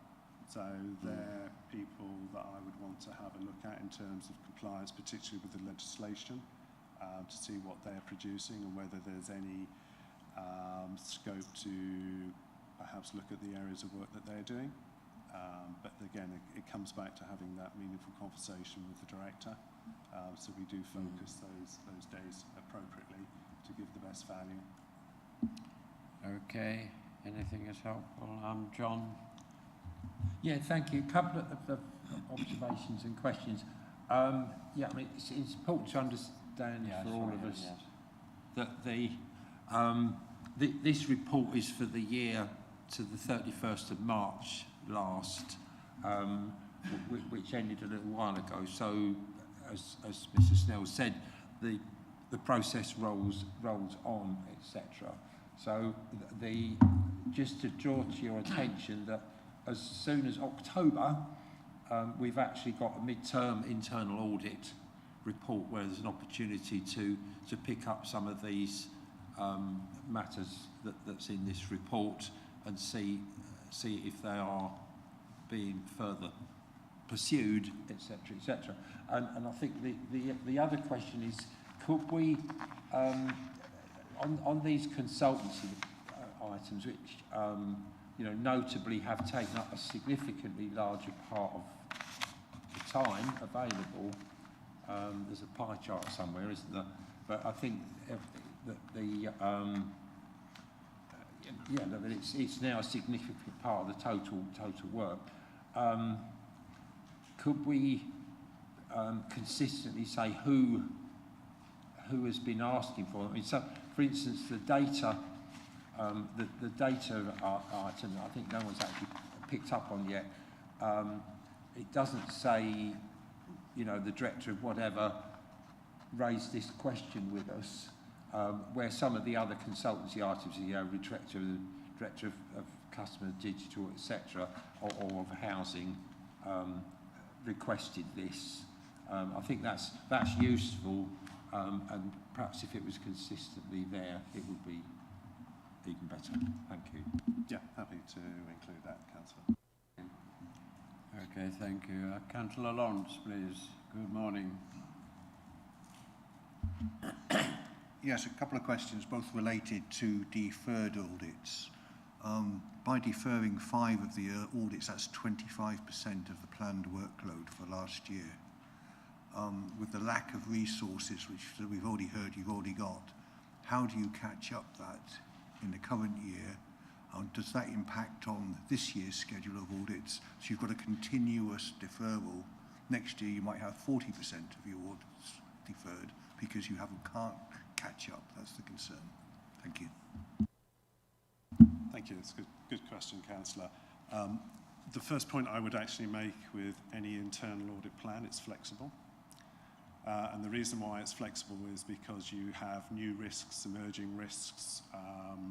So they're people that I would want to have a look at in terms of compliance, particularly with the legislation, to see what they're producing and whether there's any scope to perhaps look at the areas of work that they're doing. But again, it comes back to having that meaningful conversation with the director. So we do focus those days appropriately to give the best value. Okay, anything is helpful? John? Yeah, thank you. A couple of observations and questions. Yeah, I mean, it's important to understand for all of us that this report is for the year to the 31st of March last, which ended a little while ago. So, as Mr. Snell said, the process rolls on, etc. So, just to draw to your attention that as soon as October, we've actually got a mid-term internal audit report where there's an opportunity to pick up some of these matters that's in this report and see if they are being further pursued, etc., etc. And I think the other question is, could we, on these consultancy items, which you know, notably have taken up a significantly larger part of the time available. There's a pie chart somewhere, isn't there? But I think that it's now a significant part of the total work. Could we consistently say who has been asking for them? I mean, so, for instance, the data. The data item, I think no one's actually picked up on yet. It doesn't say, you know, the director of whatever raised this question with us, where some of the other consultancy items, you know, director of customer digital, etc., or of housing, requested this. I think that's useful, and perhaps if it was consistently there, it would be even better. Thank you. Yeah, happy to include that, Councillor. Okay, thank you. Councillor Lawrence, please. Good morning. Yes, a couple of questions, both related to deferred audits. By deferring 5 of the audits, that's 25% of the planned workload for last year. With the lack of resources, which we've already heard you've already got, how do you catch up that in the current year? Does that impact on this year's schedule of audits? So you've got a continuous deferral. Next year you might have 40% of your audits deferred because you can't catch up. That's the concern. Thank you. Thank you. It's a good question, Councillor. The first point I would actually make with any internal audit plan, it's flexible. And the reason why it's flexible is because you have new risks, emerging risks,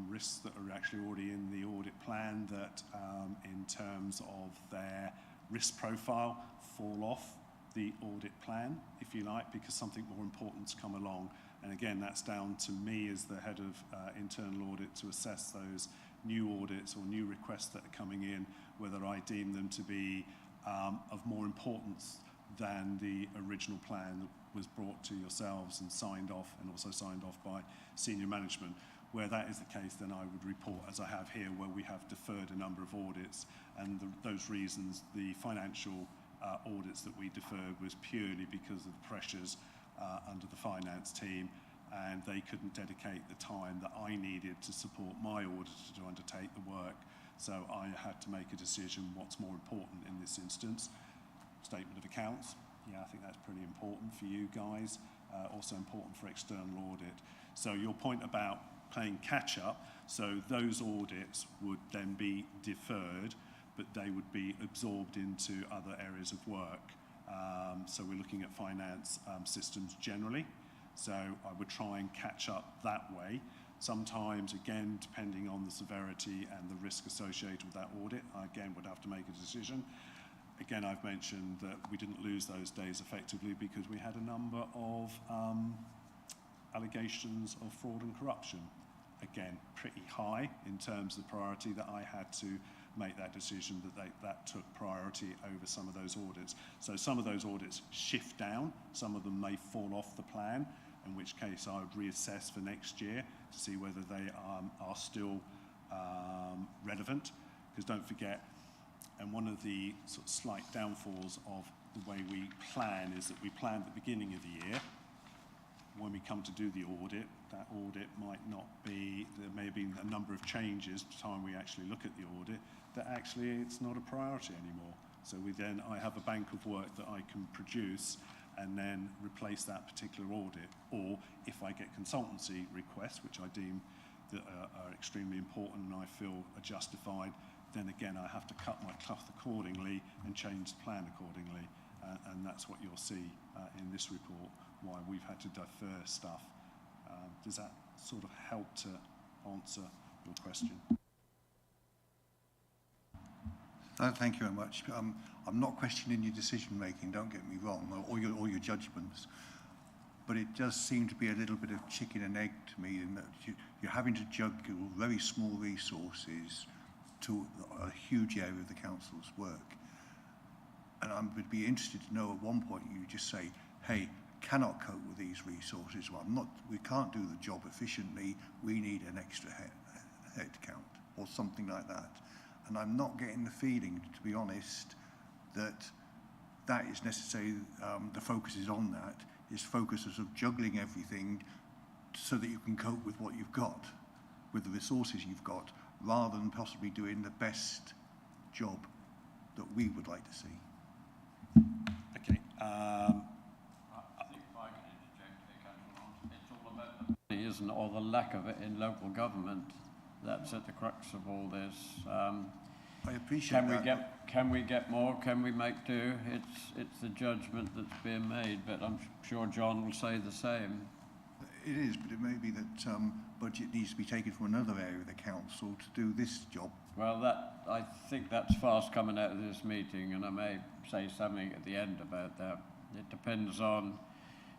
risks that are actually already in the audit plan that in terms of their risk profile fall off the audit plan, if you like, because something more important's come along. And again, that's down to me as the head of internal audit to assess those new audits or new requests that are coming in, whether I deem them to be of more importance than the original plan that was brought to yourselves and signed off, and also signed off by senior management. Where that is the case, then I would report, as I have here, where we have deferred a number of audits, and those reasons, the financial audits that we deferred was purely because of the pressures under the finance team, and they couldn't dedicate the time that I needed to support my auditor to undertake the work. So I had to make a decision what's more important in this instance. Statement of accounts, yeah, I think that's pretty important for you guys, also important for external audit. So your point about playing catch up, so those audits would then be deferred, but they would be absorbed into other areas of work. So we're looking at finance systems generally. So I would try and catch up that way. Sometimes, again, depending on the severity and the risk associated with that audit, I again would have to make a decision. Again, I've mentioned that we didn't lose those days effectively because we had a number of allegations of fraud and corruption. Again, pretty high in terms of the priority that I had to make that decision that took priority over some of those audits. So some of those audits shift down, some of them may fall off the plan, in which case I would reassess for next year to see whether they are still relevant. Because don't forget, and one of the sort of slight downfalls of the way we plan is that we plan at the beginning of the year. When we come to do the audit, that audit might not be, there may have been a number of changes by the time we actually look at the audit, that actually it's not a priority anymore. So I have a bank of work that I can produce and then replace that particular audit. Or if I get consultancy requests, which I deem that are extremely important and I feel are justified, then again I have to cut my cloth accordingly and change the plan accordingly. And that's what you'll see in this report, why we've had to defer stuff. Does that sort of help to answer your question? Thank you very much. I'm not questioning your decision making, don't get me wrong, or your judgments, but it does seem to be a little bit of chicken and egg to me, in that you're having to juggle very small resources to a huge area of the council's work. And I would be interested to know at one point you just say, hey, cannot cope with these resources. Well, we can't do the job efficiently. We need an extra head count or something like that. And I'm not getting the feeling, to be honest, that that is necessarily the focus is on that. Is focuses of juggling everything so that you can cope with what you've got, with the resources you've got, rather than possibly doing the best job that we would like to see. Okay. I think if I can interject here, it's all about the money, isn't it, or the lack of it in local government. That's at the crux of all this. I appreciate that. Can we get more? Can we make do? It's the judgment that's being made, but I'm sure John will say the same. It is, but it may be that budget needs to be taken from another area of the council to do this job. Well, I think that's fast coming out of this meeting, and I may say something at the end about that. It depends on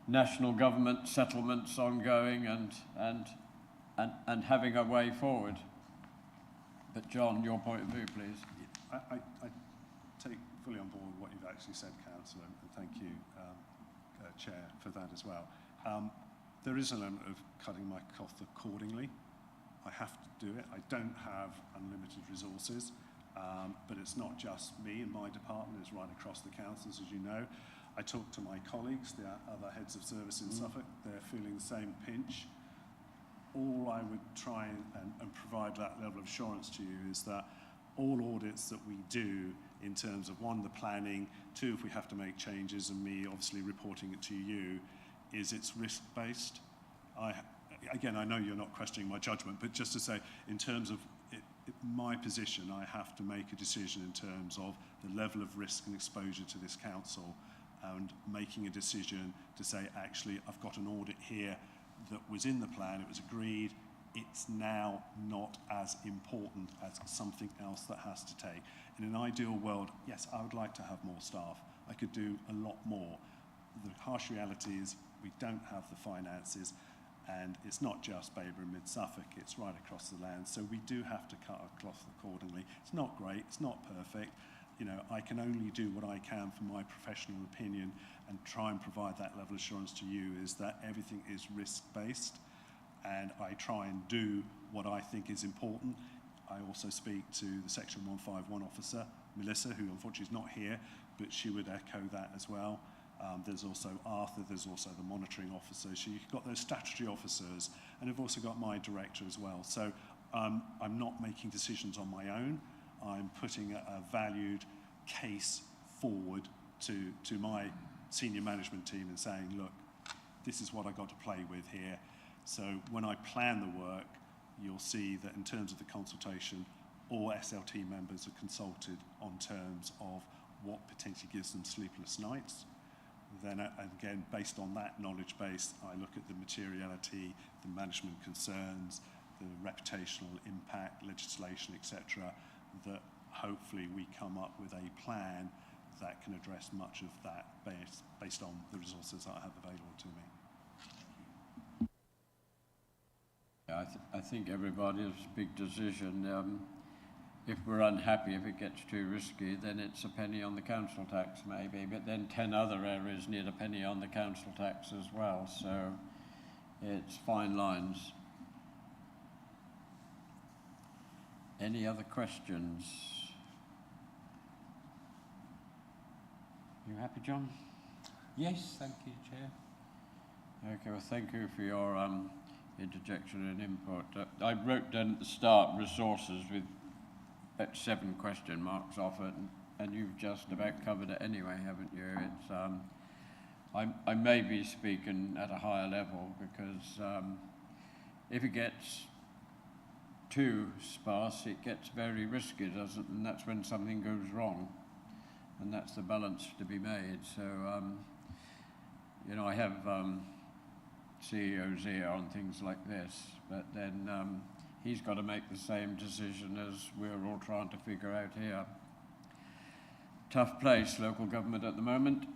national government settlements ongoing and having a way forward. But John, your point of view, please. I take fully on board what you've actually said, Councillor, and thank you, Chair, for that as well. There is an element of cutting my cloth accordingly. I have to do it. I don't have unlimited resources, but it's not just me and my department, it's right across the councils, as you know. I talk to my colleagues, the other heads of service in Suffolk, they're feeling the same pinch. All I would try and provide that level of assurance to you is that all audits that we do in terms of, one, the planning, two, if we have to make changes, and me obviously reporting it to you, is it's risk-based. Again, I know you're not questioning my judgment, but just to say, in terms of my position, I have to make a decision in terms of the level of risk and exposure to this council, and making a decision to say, actually, I've got an audit here that was in the plan, it was agreed, it's now not as important as something else that has to take. In an ideal world, yes, I would like to have more staff. I could do a lot more. The harsh reality is we don't have the finances, and it's not just Baber and Mid-Suffolk, it's right across the land. So we do have to cut our cloth accordingly. It's not great, it's not perfect. You know, I can only do what I can from my professional opinion and try and provide that level of assurance to you, is that everything is risk-based, and I try and do what I think is important. I also speak to the Section 151 officer, Melissa, who unfortunately is not here, but she would echo that as well. There's also Arthur, there's also the monitoring officer. So you've got those statutory officers, and I've also got my director as well. So I'm not making decisions on my own. I'm putting a valued case forward to my senior management team and saying, look, this is what I got to play with here. So when I plan the work, you'll see that in terms of the consultation, all SLT members are consulted on terms of what potentially gives them sleepless nights. Then again, based on that knowledge base, I look at the materiality, the management concerns, the reputational impact, legislation, etc., that hopefully we come up with a plan that can address much of that based on the resources that I have available to me. Yeah, I think everybody's big decision. If we're unhappy, if it gets too risky, then it's a penny on the council tax maybe, but then 10 other areas need a penny on the council tax as well, so it's fine lines. Any other questions? You happy, John? Yes, thank you, Chair. Okay, well, thank you for your interjection and input. I wrote down at the start resources with about 7 question marks off it, and you've just about covered it anyway, haven't you? It's I may be speaking at a higher level, because if it gets too sparse, it gets very risky, doesn't it? And that's when something goes wrong, and that's the balance to be made. So, you know, I have CEOs here on things like this, but then he's got to make the same decision as we're all trying to figure out here. Tough place, local government at the moment.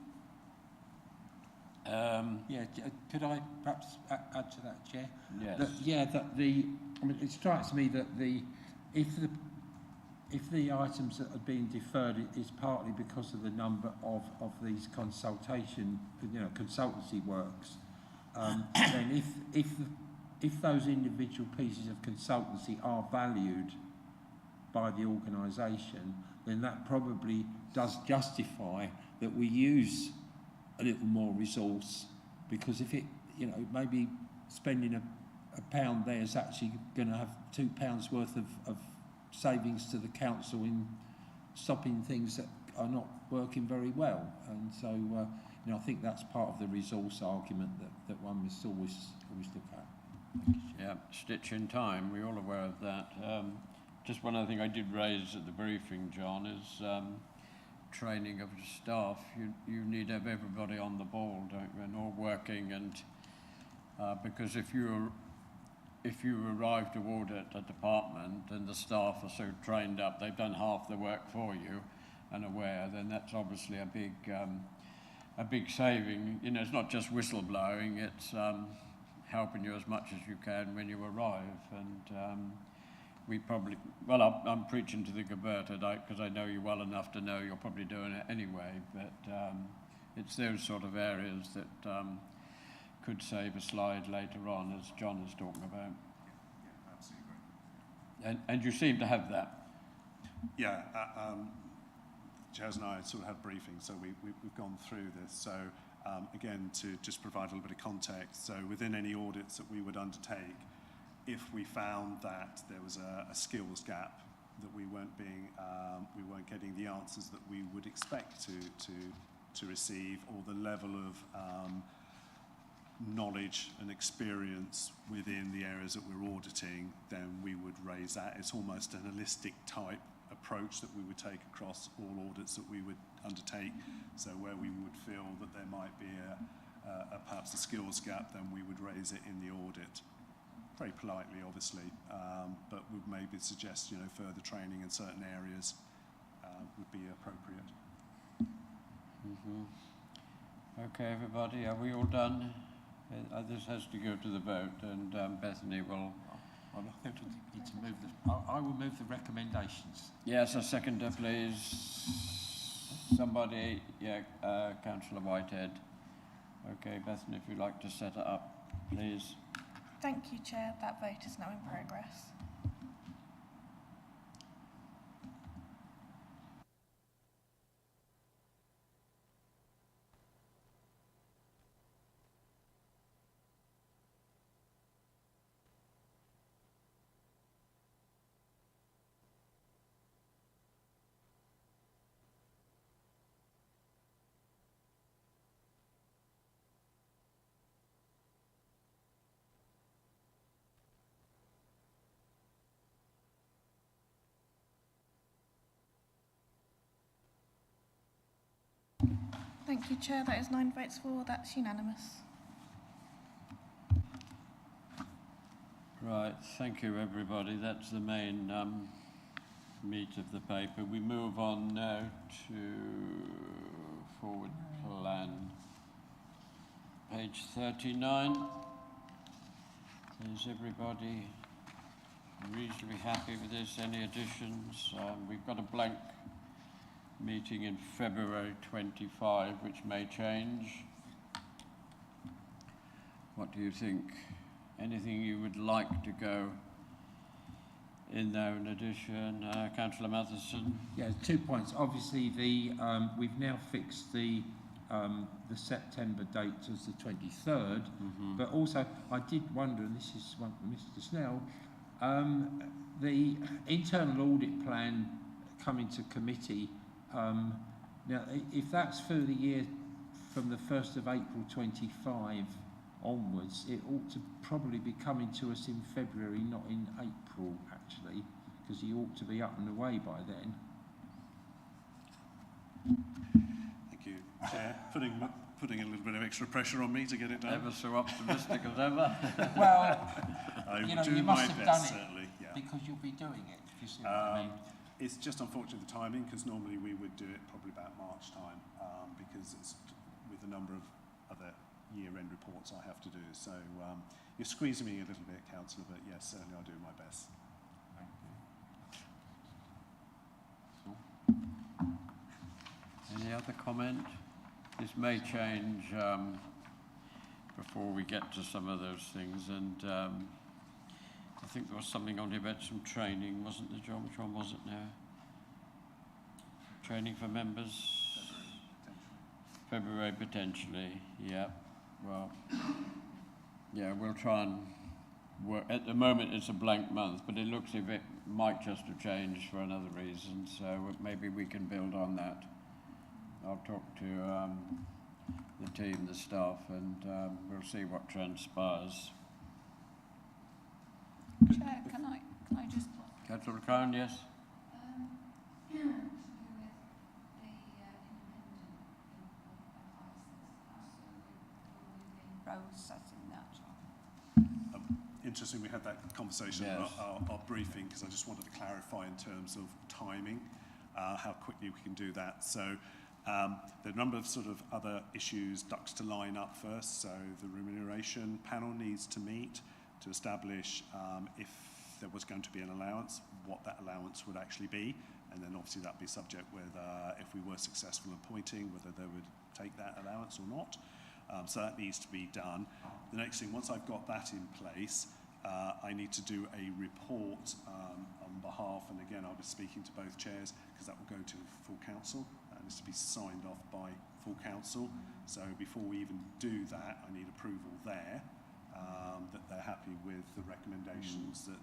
Yeah, could I perhaps add to that, Chair? Yes. I mean, it strikes me that if the items that are being deferred is partly because of the number of these consultancy works, then if those individual pieces of consultancy are valued by the organisation, then that probably does justify that we use a little more resource, because if it, you know, maybe spending a pound there is actually going to have £2 worth of savings to the council in stopping things that are not working very well. And so, you know, I think that's part of the resource argument that one must always look at. Yeah, stitch in time, we're all aware of that. Just one other thing I did raise at the briefing, John, is training of the staff. You need to have everybody on the ball, don't you, and all working, and because if you arrive to audit a department and the staff are so trained up, they've done half the work for you and aware, then that's obviously a big saving. You know, it's not just whistleblowing, it's helping you as much as you can when you arrive. And we probably, well, I'm preaching to the converted because I know you well enough to know you're probably doing it anyway, but it's those sort of areas that could save a slide later on, as John is talking about. Yeah, absolutely agree. And you seem to have that. Yeah, Jazz and I sort of had a briefing, so we've gone through this. So again, to just provide a little bit of context, so within any audits that we would undertake, if we found that there was a skills gap, that we weren't getting the answers that we would expect to receive, or the level of knowledge and experience within the areas that we're auditing, then we would raise that. It's almost an holistic type approach that we would take across all audits that we would undertake. So where we would feel that there might be perhaps a skills gap, then we would raise it in the audit. Very politely, obviously, but would maybe suggest, further training in certain areas would be appropriate. Mm-hmm. Okay, everybody, are we all done? This has to go to the vote, and Bethany will... I think we need to move I will move the recommendations. Yes, a seconder, please. Somebody, yeah, Councillor Whitehead. Okay, Bethany, if you'd like to set it up, please. Thank you, Chair. That vote is now in progress. Thank you, Chair. That is 9 votes for. That's unanimous. Right, thank you, everybody. That's the main meat of the paper. We move on now to forward plan. Page 39. Is everybody reasonably happy with this? Any additions? We've got a blank meeting in February 25, which may change. What do you think? Anything you would like to go in there in addition? Councillor Matheson? Yeah, 2 points. Obviously, we've now fixed the September date as the 23rd, but also I did wonder, and this is one for Mr. Snell, the internal audit plan coming to committee. Now, if that's for the year from the 1st of April 25 onwards, it ought to probably be coming to us in February, not in April, actually, because he ought to be up and away by then. Thank you, Chair. Putting a little bit of extra pressure on me to get it done. Ever so optimistic as ever. Well, I will you do must my have best, done it certainly. Yeah. because you'll be doing it, if you see what I mean. It's just unfortunate the timing, because normally we would do it probably about March time, because it's with a number of other year-end reports I have to do. So you're squeezing me a little bit, Councillor, but yes, certainly I'll do my best. Any other comment? This may change before we get to some of those things, and I think there was something on here about some training, wasn't there, John? Which one was it now? Training for members? February potentially, yeah. Well, yeah, we'll try and work. At the moment it's a blank month, but it looks as if it might just have changed for another reason, so maybe we can build on that. I'll talk to the team, the staff, and we'll see what transpires. Chair, can I just... Councillor Crown, yes? To do with the independent advisors, processing that. Interesting, we had that conversation Yes. at our briefing, because I just wanted to clarify in terms of timing, how quickly we can do that. So there are a number of sort of other issues, ducks to line up first. So the remuneration panel needs to meet to establish if there was going to be an allowance, what that allowance would actually be, and then obviously that would be subject whether, if we were successful in appointing, whether they would take that allowance or not. So that needs to be done. The next thing, once I've got that in place, I need to do a report on behalf, and again, I'll be speaking to both chairs because that will go to full council. That needs to be signed off by full council. So before we even do that, I need approval there, that they're happy with the recommendations that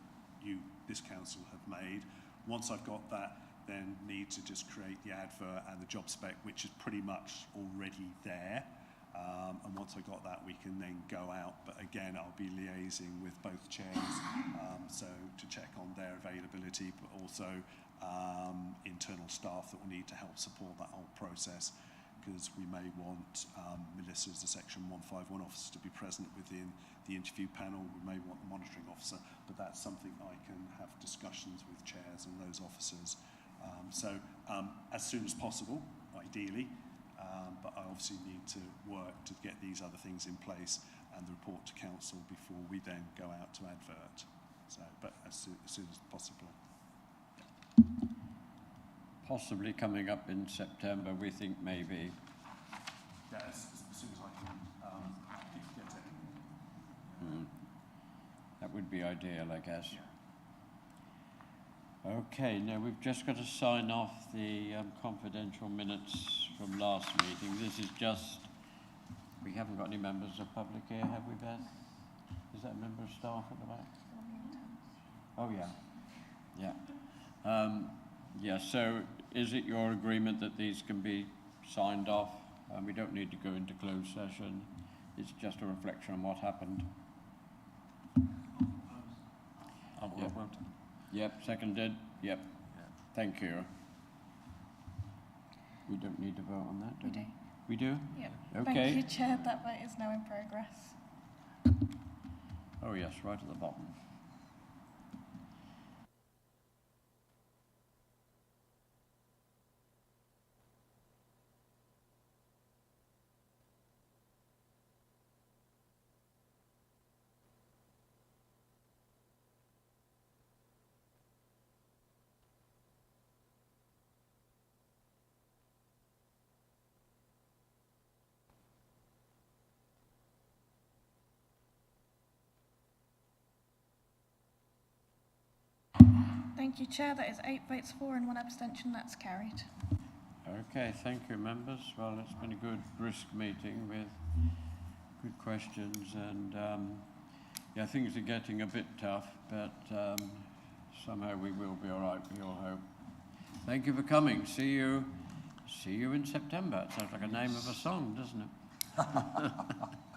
this council have made. Once I've got that, then need to just create the advert and the job spec, which is pretty much already there. And once I've got that, we can then go out. But again, I'll be liaising with both chairs, so to check on their availability, but also internal staff that will need to help support that whole process, because we may want Melissa as the Section 151 officer to be present within the interview panel. We may want the monitoring officer, but that's something I can have discussions with chairs and those officers. As soon as possible, ideally, but I obviously need to work to get these other things in place and the report to council before we then go out to advert. So, but as soon as possible. Possibly coming up in September, we think maybe. Yes, as soon as I can get it. That would be ideal, I guess. Okay, now we've just got to sign off the confidential minutes from last meeting. This is just, we haven't got any members of public here, have we, Beth? Is that a member of staff at the back? Oh, yeah. Yeah, so is it your agreement that these can be signed off? We don't need to go into closed session. It's just a reflection on what happened. Yep. Yep, seconded. Yep. Thank you. We don't need to vote on that, do we? We do? Yep. Okay. Thank you, Chair. That vote is now in progress. Oh, yes, right at the bottom. Thank you, Chair. That is 8 votes for and 1 abstention. That's carried. Okay, thank you, members. Well, it's been a good, brisk meeting with good questions, and yeah, things are getting a bit tough, but somehow we will be all right, we all hope. Thank you for coming. See you in September. It sounds like a name of a song, doesn't it?